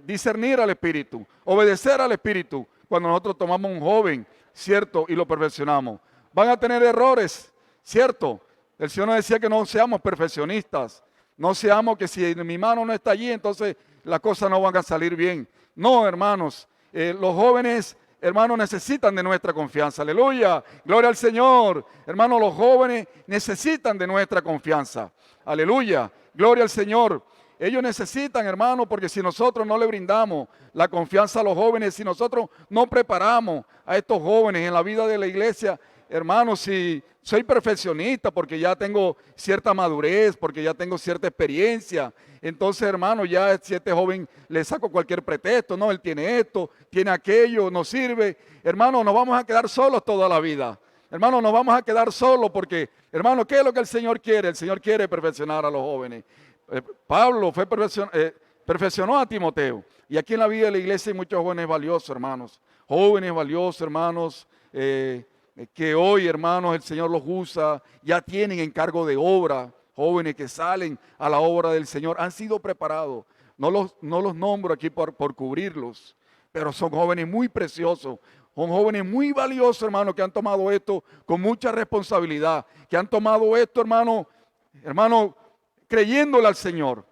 discernir al Espíritu, obedecer al Espíritu cuando nosotros tomamos un joven, ¿cierto? Y lo perfeccionamos. Van a tener errores, ¿cierto? El Señor nos decía que no seamos perfeccionistas. No seamos que si mi mano no está allí, entonces las cosas no van a salir bien. No, hermanos, los jóvenes, hermanos, necesitan de nuestra confianza. Aleluya, gloria al Señor. Hermanos, los jóvenes necesitan de nuestra confianza. Aleluya, gloria al Señor. Ellos necesitan, hermanos, porque si nosotros no le brindamos la confianza a los jóvenes, si nosotros no preparamos a estos jóvenes en la vida de la iglesia, hermanos, si soy perfeccionista porque ya tengo cierta madurez, porque ya tengo cierta experiencia, entonces, hermano, ya si a este joven le saco cualquier pretexto, no, él tiene esto, tiene aquello, no sirve. Hermano, nos vamos a quedar solos toda la vida. Hermano, nos vamos a quedar solos porque, hermano, ¿qué es lo que el Señor quiere? El Señor quiere perfeccionar a los jóvenes. Pablo perfeccionó a Timoteo. Y aquí en la vida de la iglesia hay muchos jóvenes valiosos, hermanos. Jóvenes valiosos, hermanos, que hoy, hermanos, el Señor los usa, ya tienen encargo de obra. Jóvenes que salen a la obra del Señor, han sido preparados. No los nombro aquí por cubrirlos, pero son jóvenes muy preciosos, son jóvenes muy valiosos, hermano, que han tomado esto con mucha responsabilidad, que han tomado esto, hermano, creyéndole al Señor.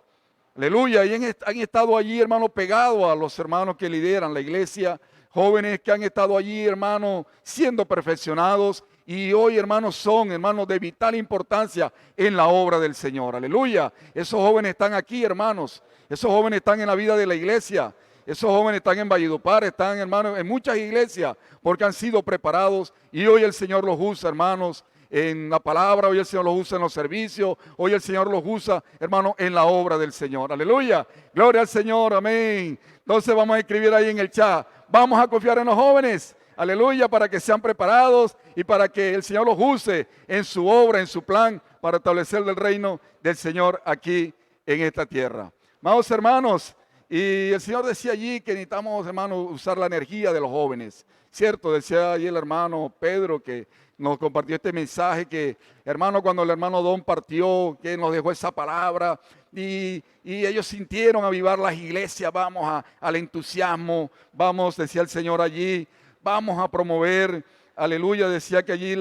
Aleluya, y han estado allí, hermano, pegados a los hermanos que lideran la iglesia, jóvenes que han estado allí, hermano, siendo perfeccionados. Y hoy, hermanos, son, hermanos, de vital importancia en la obra del Señor. Aleluya. Esos jóvenes están aquí, hermanos. Esos jóvenes están en la vida de la iglesia. Esos jóvenes están en Valledupar, están, hermanos, en muchas iglesias porque han sido preparados. Y hoy el Señor los usa, hermanos, en la palabra. Hoy el Señor los usa en los servicios. Hoy el Señor los usa, hermanos, en la obra del Señor. Aleluya. Gloria al Señor. Amén. Entonces vamos a escribir ahí en el chat. Vamos a confiar en los jóvenes. Aleluya, para que sean preparados y para que el Señor los use en su obra, en su plan, para establecer el reino del Señor aquí en esta tierra. Amados hermanos, y el Señor decía allí que necesitamos, hermanos, usar la energía de los jóvenes. Cierto, decía allí el hermano Pedro que nos compartió este mensaje que, hermano, cuando el hermano Don partió, que nos dejó esa palabra y ellos sintieron avivar las iglesias, vamos al entusiasmo, vamos, decía el Señor allí, vamos a promover, aleluya, decía que allí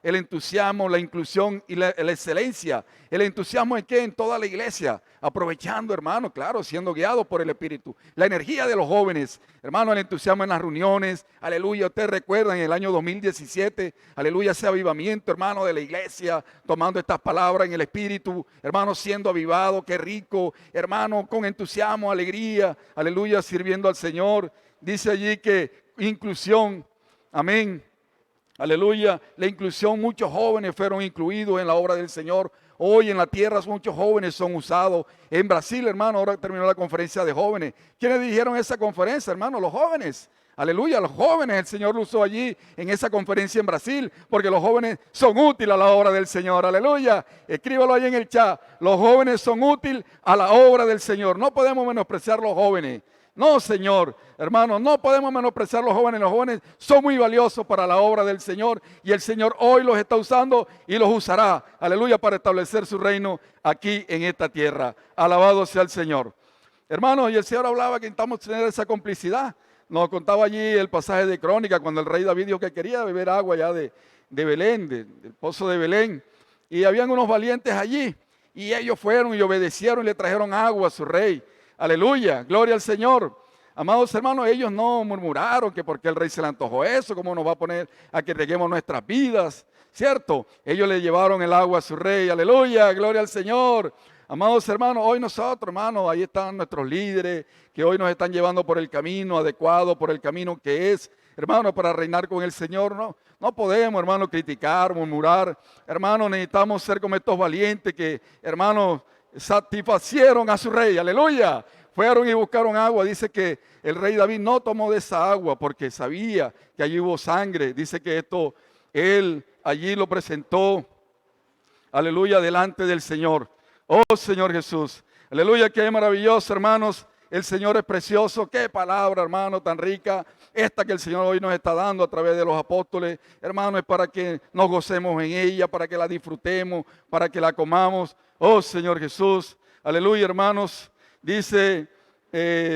el entusiasmo, la inclusión y la excelencia. ¿El entusiasmo en qué? En toda la iglesia, aprovechando, hermano, claro, siendo guiados por el Espíritu. La energía de los jóvenes, hermano, el entusiasmo en las reuniones, aleluya, ustedes recuerdan en el año 2017, aleluya, ese avivamiento, hermano, de la iglesia, tomando estas palabras en el Espíritu, hermano, siendo avivado, qué rico, hermano, con entusiasmo, alegría, aleluya, sirviendo al Señor. Dice allí que inclusión, amén, aleluya, la inclusión, muchos jóvenes fueron incluidos en la obra del Señor. Hoy en la tierra muchos jóvenes son usados. En Brasil, hermano, ahora terminó la conferencia de jóvenes. ¿Quiénes dijeron esa conferencia, hermano? Los jóvenes. Aleluya, los jóvenes, el Señor lo usó allí en esa conferencia en Brasil, porque los jóvenes son útiles a la obra del Señor. Aleluya, escríbalo ahí en el chat. Los jóvenes son útiles a la obra del Señor. No podemos menospreciar los jóvenes. No, Señor, hermano, no podemos menospreciar a los jóvenes. Los jóvenes son muy valiosos para la obra del Señor y el Señor hoy los está usando y los usará, aleluya, para establecer su reino aquí en esta tierra. Alabado sea el Señor. Hermanos, y el Señor hablaba que necesitamos tener esa complicidad. Nos contaba allí el pasaje de Crónica, cuando el rey David dijo que quería beber agua ya de Belén, del pozo de Belén. Y habían unos valientes allí, y ellos fueron y obedecieron y le trajeron agua a su rey. Aleluya, gloria al Señor. Amados hermanos, ellos no murmuraron que porque el rey se le antojó eso, cómo nos va a poner a que reguemos nuestras vidas, ¿cierto? Ellos le llevaron el agua a su rey, aleluya, gloria al Señor. Amados hermanos, hoy nosotros, hermanos, ahí están nuestros líderes que hoy nos están llevando por el camino adecuado, por el camino que es, hermanos, para reinar con el Señor. No podemos, hermanos, criticar, murmurar. Hermanos, necesitamos ser como estos valientes que, hermanos, satisfacieron a su rey, aleluya. Fueron y buscaron agua. Dice que el rey David no tomó de esa agua porque sabía que allí hubo sangre. Dice que esto, él allí lo presentó, aleluya, delante del Señor. Oh Señor Jesús, aleluya, qué maravilloso, hermanos. El Señor es precioso. Qué palabra, hermano, tan rica. Esta que el Señor hoy nos está dando a través de los apóstoles, hermano, es para que nos gocemos en ella, para que la disfrutemos, para que la comamos. Oh Señor Jesús, aleluya, hermanos. Dice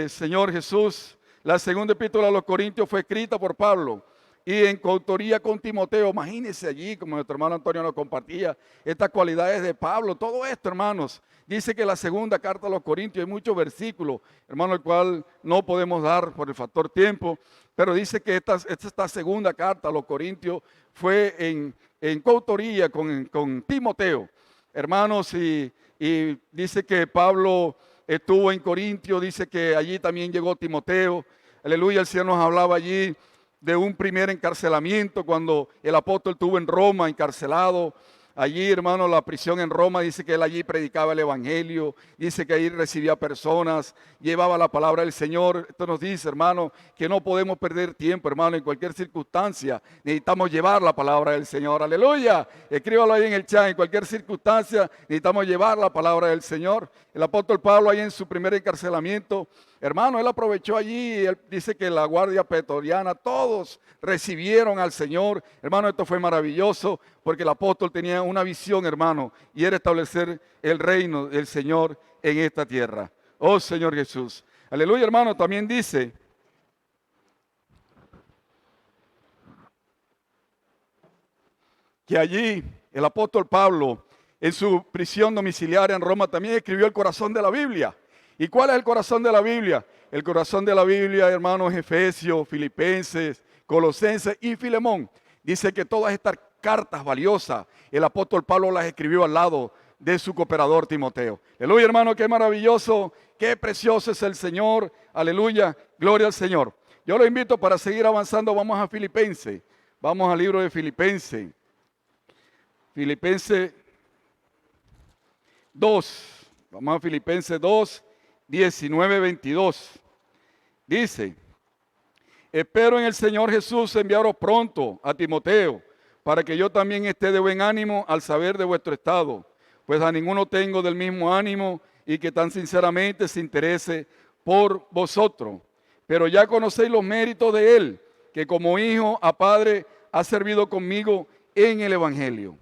Señor Jesús, la segunda epístola a los Corintios fue escrita por Pablo y en coautoría con Timoteo. Imagínense allí, como nuestro hermano Antonio nos compartía, estas cualidades de Pablo, todo esto, hermanos. Dice que la segunda carta a los Corintios, hay muchos versículos, hermano, el cual no podemos dar por el factor tiempo, pero dice que esta segunda carta a los Corintios fue en coautoría con Timoteo, hermanos, y dice que Pablo estuvo en Corintio, dice que allí también llegó Timoteo, aleluya. El Señor nos hablaba allí de un primer encarcelamiento cuando el apóstol estuvo en Roma encarcelado. Allí, hermano, la prisión en Roma, dice que él allí predicaba el evangelio, dice que allí recibía personas, llevaba la palabra del Señor. Esto nos dice, hermano, que no podemos perder tiempo, hermano, en cualquier circunstancia necesitamos llevar la palabra del Señor, aleluya. Escríbalo ahí en el chat, en cualquier circunstancia necesitamos llevar la palabra del Señor. El apóstol Pablo ahí en su primer encarcelamiento, hermano, él aprovechó allí, él dice que la guardia pretoriana, todos recibieron al Señor. Hermano, esto fue maravilloso porque el apóstol tenía una visión, hermano, y era establecer el reino del Señor en esta tierra. Oh Señor Jesús, aleluya, hermano. También dice que allí el apóstol Pablo, en su prisión domiciliaria en Roma, también escribió el corazón de la Biblia. ¿Y cuál es el corazón de la Biblia? El corazón de la Biblia, hermanos, Efesios, Filipenses, Colosenses y Filemón. Dice que todas estas cartas valiosas, el apóstol Pablo las escribió al lado de su cooperador Timoteo. Aleluya, hermano, qué maravilloso, qué precioso es el Señor. Aleluya, gloria al Señor. Yo lo invito para seguir avanzando, vamos a Filipenses. Vamos al libro de Filipenses. Filipenses 2. Vamos a Filipenses 2. 19:22, dice: espero en el Señor Jesús enviaros pronto a Timoteo, para que yo también esté de buen ánimo al saber de vuestro estado, pues a ninguno tengo del mismo ánimo y que tan sinceramente se interese por vosotros. Pero ya conocéis los méritos de él, que como hijo a padre ha servido conmigo en el evangelio.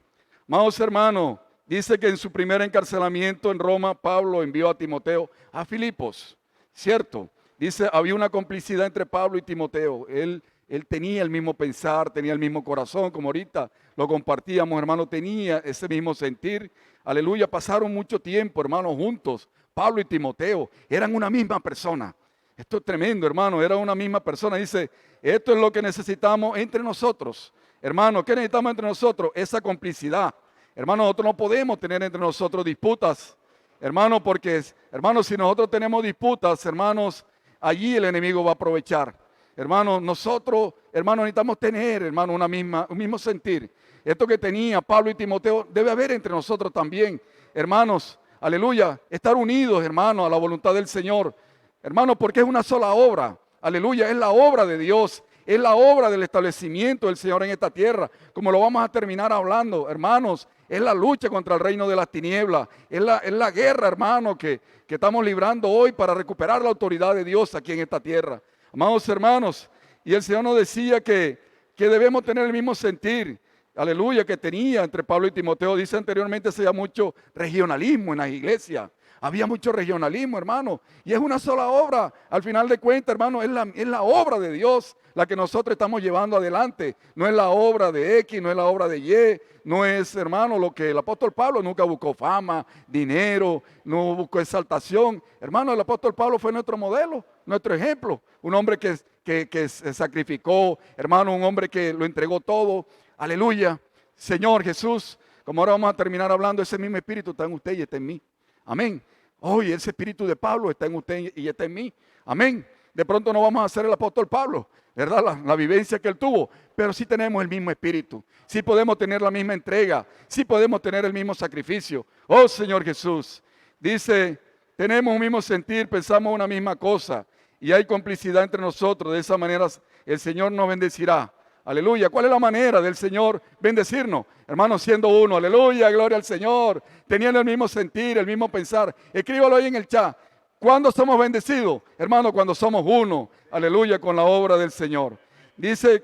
Amados hermanos, dice que en su primer encarcelamiento en Roma, Pablo envió a Timoteo a Filipos, ¿cierto? Dice, había una complicidad entre Pablo y Timoteo. Él tenía el mismo pensar, tenía el mismo corazón, como ahorita lo compartíamos, hermano, tenía ese mismo sentir. Aleluya, pasaron mucho tiempo, hermanos, juntos. Pablo y Timoteo eran una misma persona. Esto es tremendo, hermano, era una misma persona. Dice, esto es lo que necesitamos entre nosotros. Hermano, ¿qué necesitamos entre nosotros? Esa complicidad. Hermano, nosotros no podemos tener entre nosotros disputas, hermano, porque, hermanos, si nosotros tenemos disputas, hermanos, allí el enemigo va a aprovechar. Hermano, nosotros, hermanos, necesitamos tener, hermano, un mismo sentir. Esto que tenía Pablo y Timoteo debe haber entre nosotros también, hermanos, aleluya, estar unidos, hermano, a la voluntad del Señor, hermano, porque es una sola obra, aleluya, es la obra de Dios. Es la obra del establecimiento del Señor en esta tierra, como lo vamos a terminar hablando, hermanos. Es la lucha contra el reino de las tinieblas, es la guerra, hermano, que estamos librando hoy para recuperar la autoridad de Dios aquí en esta tierra. Amados hermanos, y el Señor nos decía que debemos tener el mismo sentir, aleluya, que tenía entre Pablo y Timoteo. Dice anteriormente se llama mucho regionalismo en las iglesias. había mucho regionalismo, hermano, y es una sola obra. Al final de cuentas, hermano, es la obra de Dios la que nosotros estamos llevando adelante. No es la obra de X, no es la obra de Y, no es, hermano, lo que el apóstol Pablo nunca buscó fama, dinero, no buscó exaltación. Hermano, el apóstol Pablo fue nuestro modelo, nuestro ejemplo. Un hombre que se sacrificó, hermano, un hombre que lo entregó todo. Aleluya. Señor Jesús, como ahora vamos a terminar hablando, ese mismo espíritu está en usted y está en mí. Amén. Hoy ese espíritu de Pablo está en usted y está en mí. Amén. De pronto no vamos a ser el apóstol Pablo, ¿verdad? La vivencia que él tuvo, pero sí tenemos el mismo espíritu. Sí podemos tener la misma entrega. Sí podemos tener el mismo sacrificio. Oh Señor Jesús. Dice, tenemos un mismo sentir, pensamos una misma cosa y hay complicidad entre nosotros. De esa manera el Señor nos bendecirá. Aleluya. ¿Cuál es la manera del Señor bendecirnos? Hermanos, siendo uno. Aleluya, gloria al Señor. Teniendo el mismo sentir, el mismo pensar. Escríbalo ahí en el chat. ¿Cuándo somos bendecidos? Hermano, cuando somos uno. Aleluya, con la obra del Señor. Dice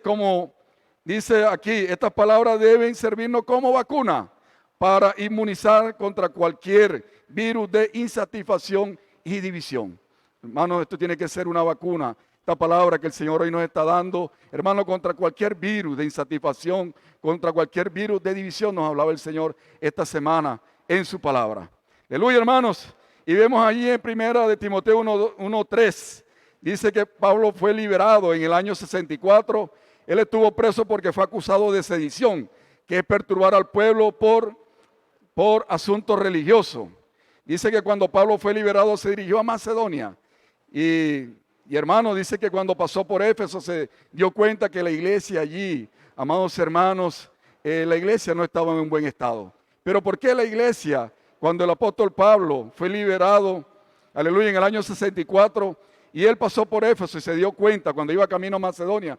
aquí, estas palabras deben servirnos como vacuna para inmunizar contra cualquier virus de insatisfacción y división. Hermano, esto tiene que ser una vacuna. Esta palabra que el Señor hoy nos está dando, hermano, contra cualquier virus de insatisfacción, contra cualquier virus de división, nos hablaba el Señor esta semana en su palabra. Aleluya, hermanos. Y vemos allí en primera de Timoteo 1:3, dice que Pablo fue liberado en el año 64. Él estuvo preso porque fue acusado de sedición, que es perturbar al pueblo por asuntos religiosos. Dice que cuando Pablo fue liberado se dirigió a Macedonia. Y hermano, dice que cuando pasó por Éfeso se dio cuenta que la iglesia allí, amados hermanos, la iglesia no estaba en un buen estado. Pero ¿por qué la iglesia, cuando el apóstol Pablo fue liberado, aleluya, en el año 64, y él pasó por Éfeso y se dio cuenta cuando iba camino a Macedonia,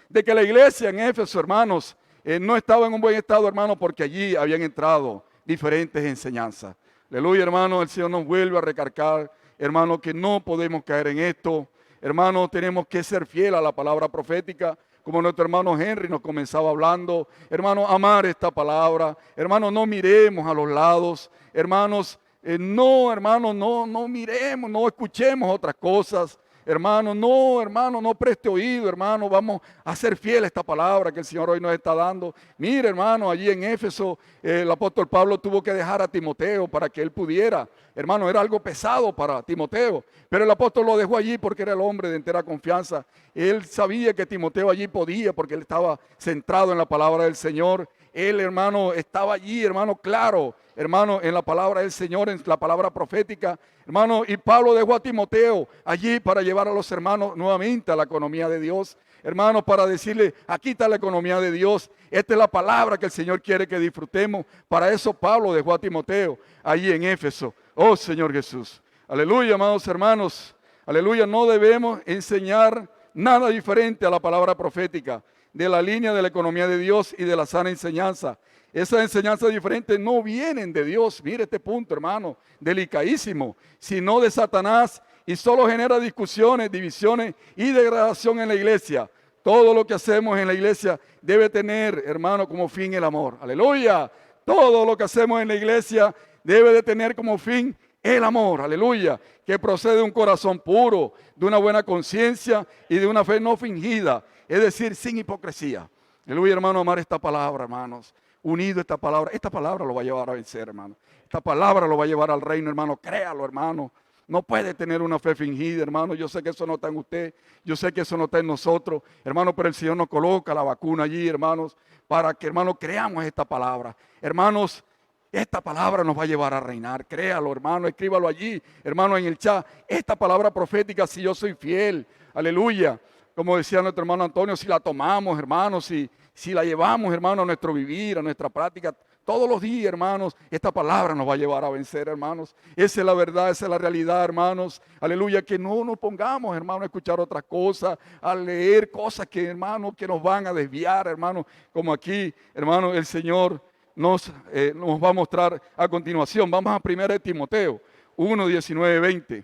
de que la iglesia en Éfeso, hermanos, no estaba en un buen estado, hermano, porque allí habían entrado diferentes enseñanzas. Aleluya, hermano, el Señor nos vuelve a recalcar, hermano, que no podemos caer en esto. Hermano, tenemos que ser fiel a la palabra profética, como nuestro hermano Henry nos comenzaba hablando. Hermano, amar esta palabra. Hermano, no miremos a los lados. Hermanos, no miremos, no escuchemos otras cosas. Hermano, no preste oído, hermano. Vamos a ser fieles a esta palabra que el Señor hoy nos está dando. Mire, hermano, allí en Éfeso, el apóstol Pablo tuvo que dejar a Timoteo para que él pudiera. Hermano, era algo pesado para Timoteo, pero el apóstol lo dejó allí porque era el hombre de entera confianza. Él sabía que Timoteo allí podía porque él estaba centrado en la palabra del Señor. Él, hermano, estaba allí, hermano, claro, hermano, en la palabra del Señor, en la palabra profética, hermano, y Pablo dejó a Timoteo allí para llevar a los hermanos nuevamente a la economía de Dios, hermano, para decirle, aquí está la economía de Dios, esta es la palabra que el Señor quiere que disfrutemos. Para eso Pablo dejó a Timoteo allí en Éfeso. Oh Señor Jesús, aleluya, amados hermanos, aleluya, no debemos enseñar nada diferente a la palabra profética, de la línea de la economía de Dios y de la sana enseñanza. Esas enseñanzas diferentes no vienen de Dios, mire este punto, hermano, delicadísimo, sino de Satanás, y solo genera discusiones, divisiones y degradación en la iglesia. Todo lo que hacemos en la iglesia debe tener, hermano, como fin el amor. Aleluya. Todo lo que hacemos en la iglesia debe de tener como fin el amor, aleluya, que procede de un corazón puro, de una buena conciencia y de una fe no fingida, es decir, sin hipocresía. Aleluya, hermano, amar esta palabra, hermanos, unido a esta palabra lo va a llevar a vencer, hermano. Esta palabra lo va a llevar al reino, hermano, créalo, hermano. No puede tener una fe fingida, hermano. Yo sé que eso no está en usted, yo sé que eso no está en nosotros, hermano, pero el Señor nos coloca la vacuna allí, hermanos, para que, hermano, creamos esta palabra. Hermanos, esta palabra nos va a llevar a reinar, créalo, hermano, escríbalo allí, hermano, en el chat. Esta palabra profética, si yo soy fiel, aleluya, como decía nuestro hermano Antonio, si la tomamos, hermanos, si la llevamos, hermano, a nuestro vivir, a nuestra práctica, todos los días, hermanos, esta palabra nos va a llevar a vencer, hermanos. Esa es la verdad, esa es la realidad, hermanos. Aleluya, que no nos pongamos, hermano, a escuchar otras cosas, a leer cosas que, hermano, que nos van a desviar, hermano, como aquí, hermano, el Señor nos va a mostrar a continuación. Vamos a 1 Timoteo 1, 19, 20.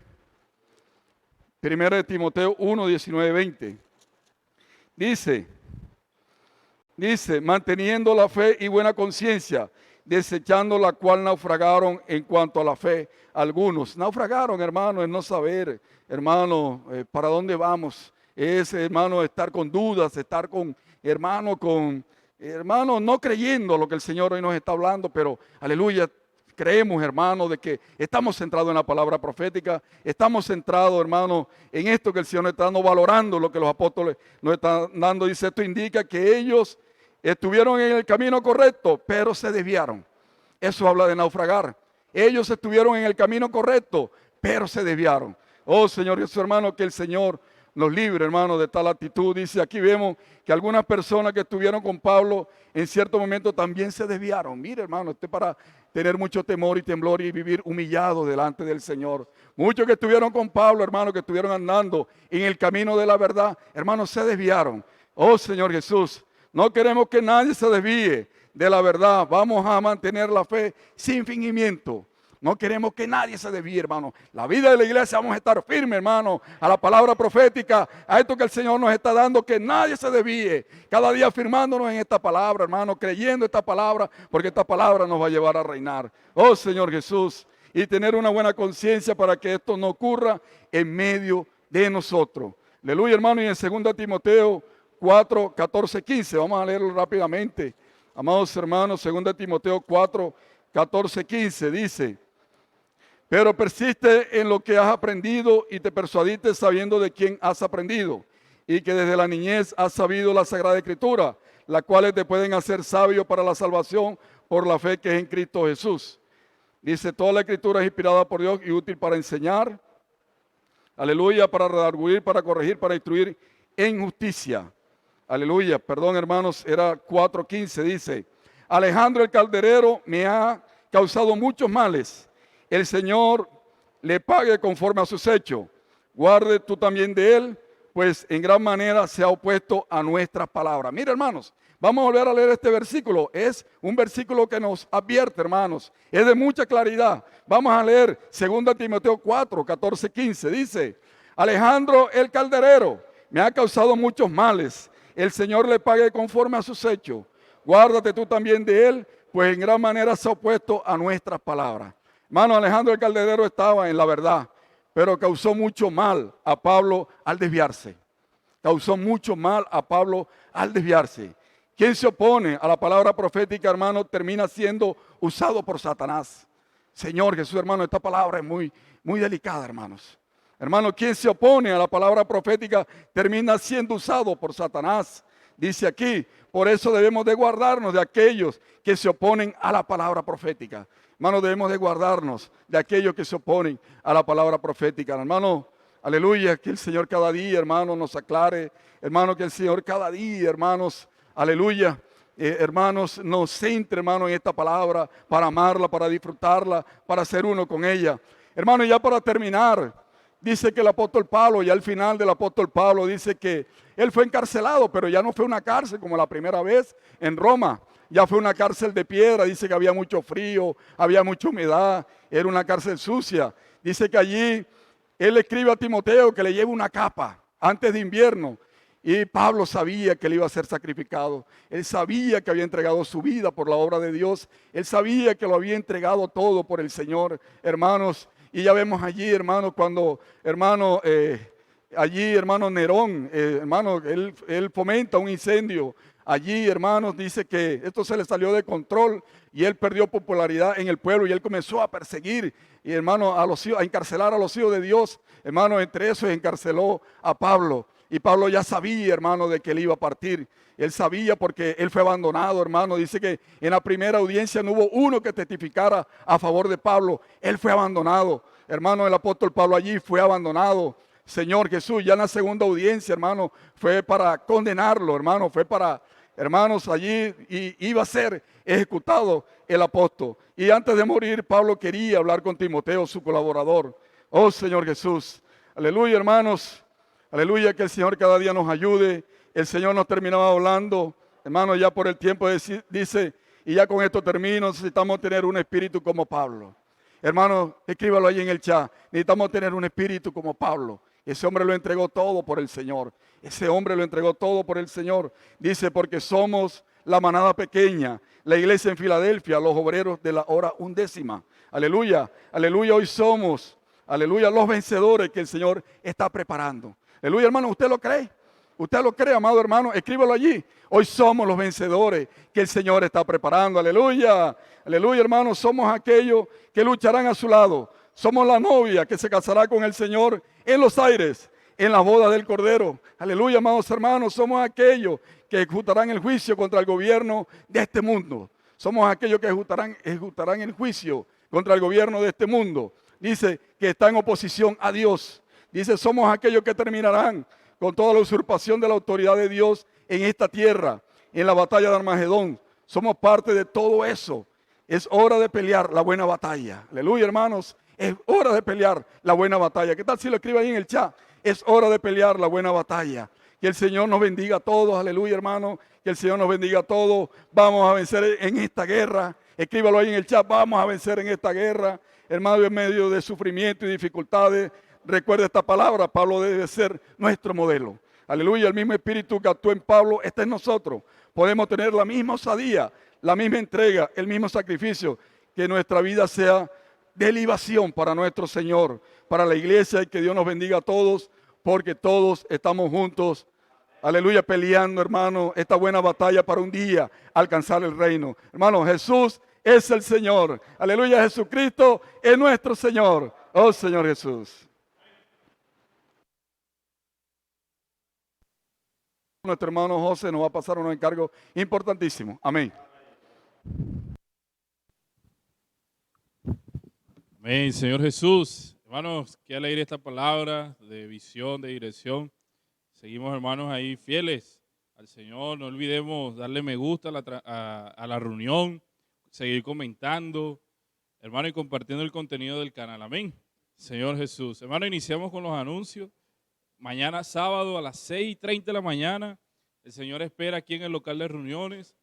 1 Timoteo 1, 19, 20. Dice, manteniendo la fe y buena conciencia, desechando la cual naufragaron en cuanto a la fe algunos. Naufragaron, hermano, en no saber, hermano, para dónde vamos. Es, hermano, estar con dudas, estar con, hermano, no creyendo lo que el Señor hoy nos está hablando, pero, aleluya, creemos, hermano, de que estamos centrados en la palabra profética, estamos centrados, hermano, en esto que el Señor nos está dando, valorando lo que los apóstoles nos están dando. Dice, esto indica que ellos estuvieron en el camino correcto, pero se desviaron. Eso habla de naufragar. Ellos estuvieron en el camino correcto, pero se desviaron. Oh, Señor Jesús, hermano, que el Señor nos libre, hermano, de tal actitud. Dice, aquí vemos que algunas personas que estuvieron con Pablo en cierto momento también se desviaron. Mire, hermano, esto es para tener mucho temor y temblor y vivir humillado delante del Señor. Muchos que estuvieron con Pablo, hermano, que estuvieron andando en el camino de la verdad, hermanos, se desviaron. Oh, Señor Jesús, no queremos que nadie se desvíe de la verdad. Vamos a mantener la fe sin fingimiento. No queremos que nadie se desvíe, hermano. La vida de la iglesia vamos a estar firmes, hermano, a la palabra profética, a esto que el Señor nos está dando, que nadie se desvíe. Cada día afirmándonos en esta palabra, hermano, creyendo esta palabra, porque esta palabra nos va a llevar a reinar. Oh, Señor Jesús, y tener una buena conciencia para que esto no ocurra en medio de nosotros. Aleluya, hermano, y en 2 Timoteo 4, 14, 15, vamos a leerlo rápidamente. Amados hermanos, 2 Timoteo 4, 14, 15, dice: pero persiste en lo que has aprendido y te persuadiste sabiendo de quién has aprendido y que desde la niñez has sabido la Sagrada Escritura, las cuales te pueden hacer sabio para la salvación por la fe que es en Cristo Jesús. Dice, toda la Escritura es inspirada por Dios y útil para enseñar, aleluya, para redarguir, para corregir, para instruir en justicia. Aleluya, perdón hermanos, era 4:15, dice, Alejandro el calderero me ha causado muchos males. El Señor le pague conforme a sus hechos. Guarde tú también de él, pues en gran manera se ha opuesto a nuestras palabras. Mira, hermanos, vamos a volver a leer este versículo. Es un versículo que nos advierte, hermanos. Es de mucha claridad. Vamos a leer 2 Timoteo 4, 14, 15. Dice, Alejandro el calderero me ha causado muchos males. El Señor le pague conforme a sus hechos. Guárdate tú también de él, pues en gran manera se ha opuesto a nuestras palabras. Hermano, Alejandro el calderero estaba en la verdad, pero causó mucho mal a Pablo al desviarse. Causó mucho mal a Pablo al desviarse. Quien se opone a la palabra profética, hermano, termina siendo usado por Satanás. Señor Jesús, hermano, esta palabra es muy delicada, hermanos. Hermano, quien se opone a la palabra profética termina siendo usado por Satanás. Dice aquí, por eso debemos de guardarnos de aquellos que se oponen a la palabra profética. Hermano, debemos de guardarnos de aquellos que se oponen a la palabra profética. Hermano, aleluya, que el Señor cada día, hermano, nos aclare. Hermano, que el Señor cada día, hermanos, aleluya, hermanos, nos centre, hermano, en esta palabra para amarla, para disfrutarla, para ser uno con ella. Hermano, ya para terminar, dice que el apóstol Pablo, ya al final del apóstol Pablo, dice que él fue encarcelado, pero ya no fue una cárcel como la primera vez en Roma. Ya fue una cárcel de piedra, dice que había mucho frío, había mucha humedad, era una cárcel sucia. Dice que allí él escribe a Timoteo que le lleve una capa antes de invierno. Y Pablo sabía que él iba a ser sacrificado. Él sabía que había entregado su vida por la obra de Dios. Él sabía que lo había entregado todo por el Señor, hermanos. Y ya vemos allí, hermanos, cuando, hermano, allí, hermano Nerón, hermano, él fomenta un incendio. Allí, hermanos, dice que esto se le salió de control y él perdió popularidad en el pueblo y él comenzó a perseguir y, hermano, a encarcelar a los hijos de Dios. Hermano, entre esos encarceló a Pablo. Y Pablo ya sabía, hermano, de que él iba a partir. Él sabía porque él fue abandonado, hermano. Dice que en la primera audiencia no hubo uno que testificara a favor de Pablo. Él fue abandonado. Hermano, el apóstol Pablo allí fue abandonado. Señor Jesús, ya en la segunda audiencia, hermano, fue para condenarlo, hermano. Fue para, hermanos, allí iba a ser ejecutado el apóstol. Y antes de morir, Pablo quería hablar con Timoteo, su colaborador. Oh, Señor Jesús. Aleluya, hermanos. Aleluya, que el Señor cada día nos ayude. El Señor nos terminaba hablando, hermano, ya por el tiempo dice, y ya con esto termino, necesitamos tener un espíritu como Pablo. Hermano, escríbalo ahí en el chat. Necesitamos tener un espíritu como Pablo. Ese hombre lo entregó todo por el Señor. Ese hombre lo entregó todo por el Señor. Dice, porque somos la manada pequeña la iglesia en Filadelfia, los obreros de la hora undécima. Aleluya, aleluya, hoy somos, aleluya, los vencedores que el Señor está preparando. Aleluya, hermano, ¿usted lo cree? ¿Usted lo cree, amado hermano? Escríbalo allí. Hoy somos los vencedores que el Señor está preparando. Aleluya, aleluya, hermano, somos aquellos que lucharán a su lado. Somos la novia que se casará con el Señor en los aires, en las bodas del Cordero. Aleluya, amados hermanos, somos aquellos que ejecutarán el juicio contra el gobierno de este mundo. Somos aquellos que ejecutarán el juicio contra el gobierno de este mundo. Dice que está en oposición a Dios. Dice, somos aquellos que terminarán con toda la usurpación de la autoridad de Dios en esta tierra, en la batalla de Armagedón. Somos parte de todo eso. Es hora de pelear la buena batalla. Aleluya, hermanos. Es hora de pelear la buena batalla. ¿Qué tal si lo escribe ahí en el chat? Es hora de pelear la buena batalla. Que el Señor nos bendiga a todos. Aleluya, hermano. Que el Señor nos bendiga a todos. Vamos a vencer en esta guerra. Escríbalo ahí en el chat. Vamos a vencer en esta guerra. Hermano, en medio de sufrimiento y dificultades, recuerda esta palabra. Pablo debe ser nuestro modelo. Aleluya, el mismo espíritu que actuó en Pablo está en nosotros. Podemos tener la misma osadía, la misma entrega, el mismo sacrificio. Que nuestra vida sea de libación para nuestro Señor, para la iglesia, y que Dios nos bendiga a todos, porque todos estamos juntos, aleluya, peleando, hermano, esta buena batalla para un día alcanzar el reino. Hermano, Jesús es el Señor, aleluya, Jesucristo es nuestro Señor, oh Señor Jesús. Nuestro hermano José nos va a pasar unos encargos importantísimos, amén. Amén, Señor Jesús. Hermanos, qué alegre esta palabra de visión, de dirección. Seguimos, hermanos, ahí fieles al Señor. No olvidemos darle me gusta a la reunión, seguir comentando, hermano, y compartiendo el contenido del canal. Amén. Señor Jesús. Hermano, iniciamos con los anuncios. Mañana sábado a las 6:30 de la mañana, el Señor espera aquí en el local de reuniones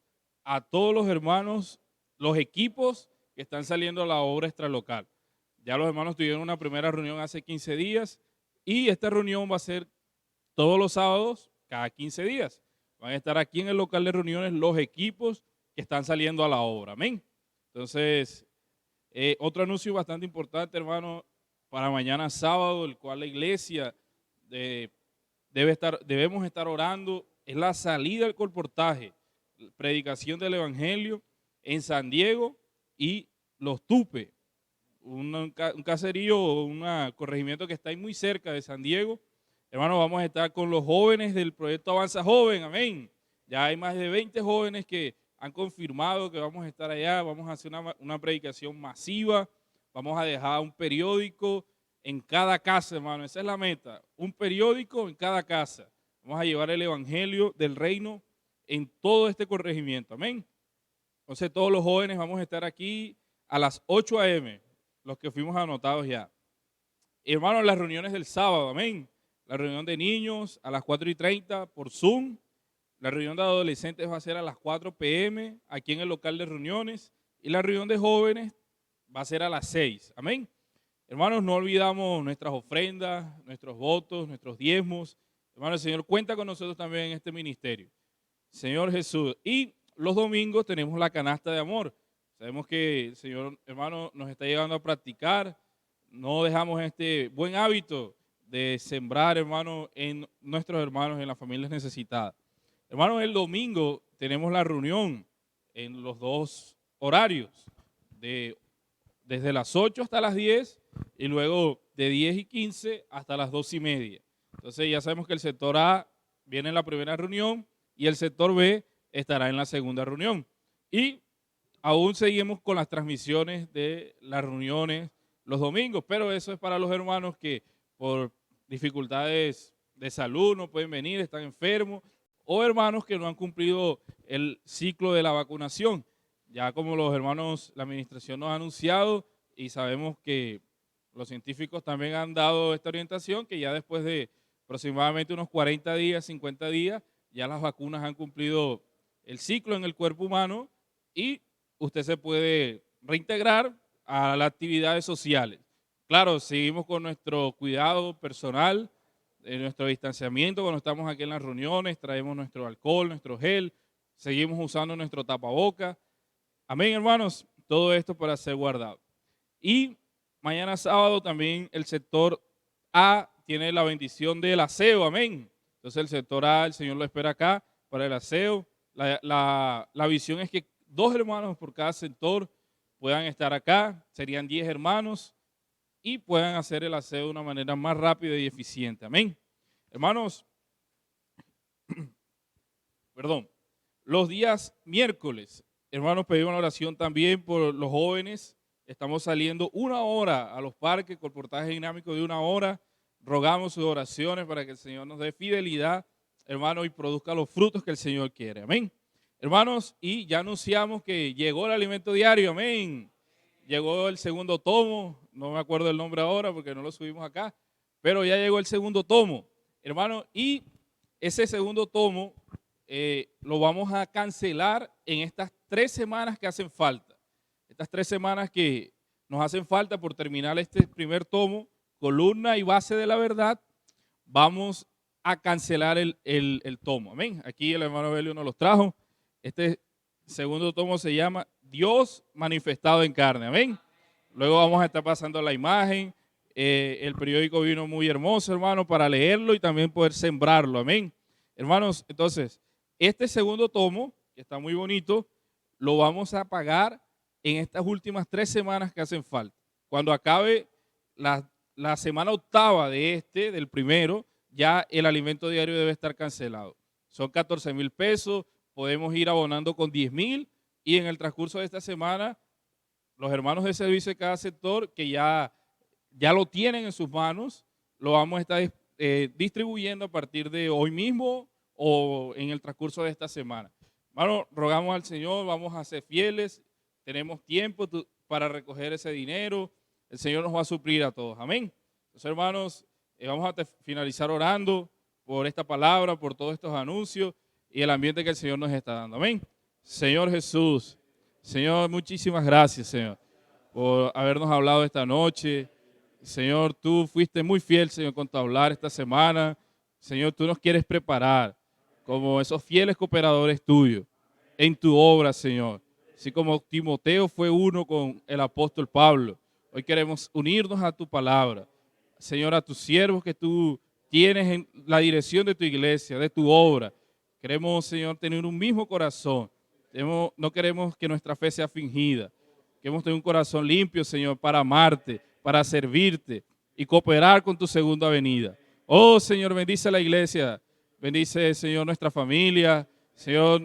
a todos los hermanos, los equipos que están saliendo a la obra extralocal. Ya los hermanos tuvieron una primera reunión hace 15 días y esta reunión va a ser todos los sábados, cada 15 días. Van a estar aquí en el local de reuniones los equipos que están saliendo a la obra. Amén. Entonces, otro anuncio bastante importante, hermano, para mañana sábado, el cual la iglesia debemos estar orando, es la salida del colportaje, predicación del evangelio en San Diego y Los Tupe. Un caserío o un corregimiento que está ahí muy cerca de San Diego. Hermanos, vamos a estar con los jóvenes del proyecto Avanza Joven, amén. Ya hay más de 20 jóvenes que han confirmado que vamos a estar allá, vamos a hacer una predicación masiva, vamos a dejar un periódico en cada casa, hermano, esa es la meta, un periódico en cada casa. Vamos a llevar el evangelio del reino en todo este corregimiento, amén. Entonces todos los jóvenes vamos a estar aquí a las 8 a.m., los que fuimos anotados ya. Hermanos, las reuniones del sábado, amén. La reunión de niños a las 4:30 por Zoom. La reunión de adolescentes va a ser a las 4 p.m. aquí en el local de reuniones. Y la reunión de jóvenes va a ser a las 6. Amén. Hermanos, no olvidamos nuestras ofrendas, nuestros votos, nuestros diezmos. Hermanos, el Señor cuenta con nosotros también en este ministerio. Señor Jesús. Y los domingos tenemos la canasta de amor. Sabemos que el Señor, hermano, nos está llevando a practicar. No dejamos este buen hábito de sembrar, hermano, en nuestros hermanos, en las familias necesitadas. Hermanos, el domingo tenemos la reunión en los dos horarios, desde las 8 hasta las 10 y luego de 10:15 hasta las 2:30. Entonces ya sabemos que el sector A viene en la primera reunión y el sector B estará en la segunda reunión. Y aún seguimos con las transmisiones de las reuniones los domingos, pero eso es para los hermanos que por dificultades de salud no pueden venir, están enfermos, o hermanos que no han cumplido el ciclo de la vacunación. Ya como los hermanos, la administración nos ha anunciado y sabemos que los científicos también han dado esta orientación, que ya después de aproximadamente unos 40 días, 50 días, ya las vacunas han cumplido el ciclo en el cuerpo humano y usted se puede reintegrar a las actividades sociales. Claro, seguimos con nuestro cuidado personal, nuestro distanciamiento cuando estamos aquí en las reuniones, traemos nuestro alcohol, nuestro gel, seguimos usando nuestro tapaboca Amén, hermanos. Todo esto para ser guardado. Y mañana sábado también el sector A tiene la bendición del aseo. Amén. Entonces el sector A, el Señor lo espera acá para el aseo. La visión es que 2 hermanos por cada sector puedan estar acá. Serían 10 hermanos y puedan hacer el aseo de una manera más rápida y eficiente. Amén. Hermanos, perdón, los días miércoles, hermanos, pedimos una oración también por los jóvenes. Estamos saliendo 1 hora a los parques, con portaje dinámico de 1 hora. Rogamos sus oraciones para que el Señor nos dé fidelidad, hermanos, y produzca los frutos que el Señor quiere. Amén. Hermanos, y ya anunciamos que llegó el alimento diario. Amén. Llegó el segundo tomo. No me acuerdo el nombre ahora porque no lo subimos acá, pero ya llegó el segundo tomo, hermanos, y ese segundo tomo lo vamos a cancelar en estas 3 semanas que hacen falta. Estas 3 semanas que nos hacen falta por terminar este primer tomo, columna y base de la verdad, vamos a cancelar el tomo. Amén. Aquí el hermano Belio nos los trajo. Este segundo tomo se llama Dios manifestado en carne. Amén. Luego vamos a estar pasando la imagen. El periódico vino muy hermoso, hermano, para leerlo y también poder sembrarlo. Amén. Hermanos, entonces, este segundo tomo, que está muy bonito, lo vamos a pagar en estas últimas 3 semanas que hacen falta. Cuando acabe la semana 8ª del primero, ya el alimento diario debe estar cancelado. Son 14,000 pesos, podemos ir abonando con 10,000 y en el transcurso de esta semana, los hermanos de servicio de cada sector que ya lo tienen en sus manos, lo vamos a estar distribuyendo a partir de hoy mismo o en el transcurso de esta semana. Hermano, rogamos al Señor, vamos a ser fieles, tenemos tiempo para recoger ese dinero, el Señor nos va a suplir a todos. Amén. Entonces, hermanos, vamos a finalizar orando por esta palabra, por todos estos anuncios y el ambiente que el Señor nos está dando. Amén. Señor Jesús, Señor, muchísimas gracias, Señor, por habernos hablado esta noche. Señor, tú fuiste muy fiel, Señor, con tu hablar esta semana. Señor, tú nos quieres preparar como esos fieles cooperadores tuyos en tu obra, Señor. Así como Timoteo fue uno con el apóstol Pablo, hoy queremos unirnos a tu palabra. Señor, a tus siervos que tú tienes en la dirección de tu iglesia, de tu obra. Queremos, Señor, tener un mismo corazón. No queremos que nuestra fe sea fingida. Queremos tener un corazón limpio, Señor, para amarte, para servirte y cooperar con tu segunda venida. Oh, Señor, bendice la iglesia. Bendice, Señor, nuestra familia. Señor,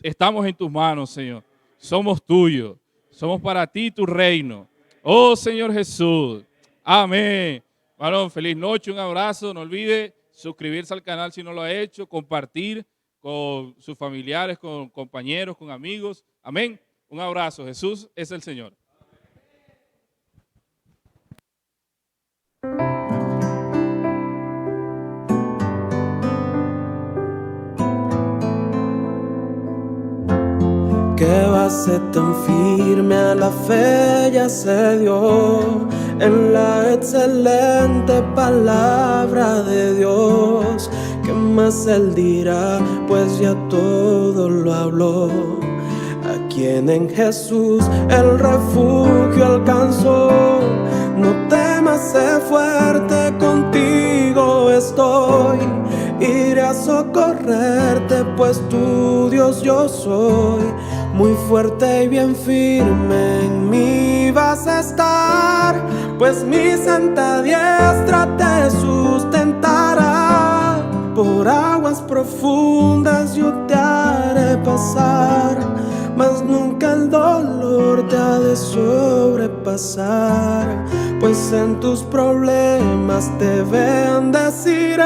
estamos en tus manos, Señor. Somos tuyos. Somos para ti tu reino. Oh, Señor Jesús. Amén. Varón, feliz noche, un abrazo. No olvide suscribirse al canal si no lo ha hecho, compartir con sus familiares, con compañeros, con amigos. Amén. Un abrazo. Jesús es el Señor. Qué base tan firme a la fe ya se dio en la excelente palabra de Dios. ¿Qué más él dirá? Pues ya todo lo habló. A quien en Jesús el refugio alcanzó. No temas, sé fuerte, contigo estoy. Iré a socorrerte, pues tu Dios yo soy. Muy fuerte y bien firme en mí vas a estar, pues mi santa diestra te sustentará. Por aguas profundas yo te haré pasar, mas nunca el dolor te ha de sobrepasar. Pues en tus problemas te bendeciré.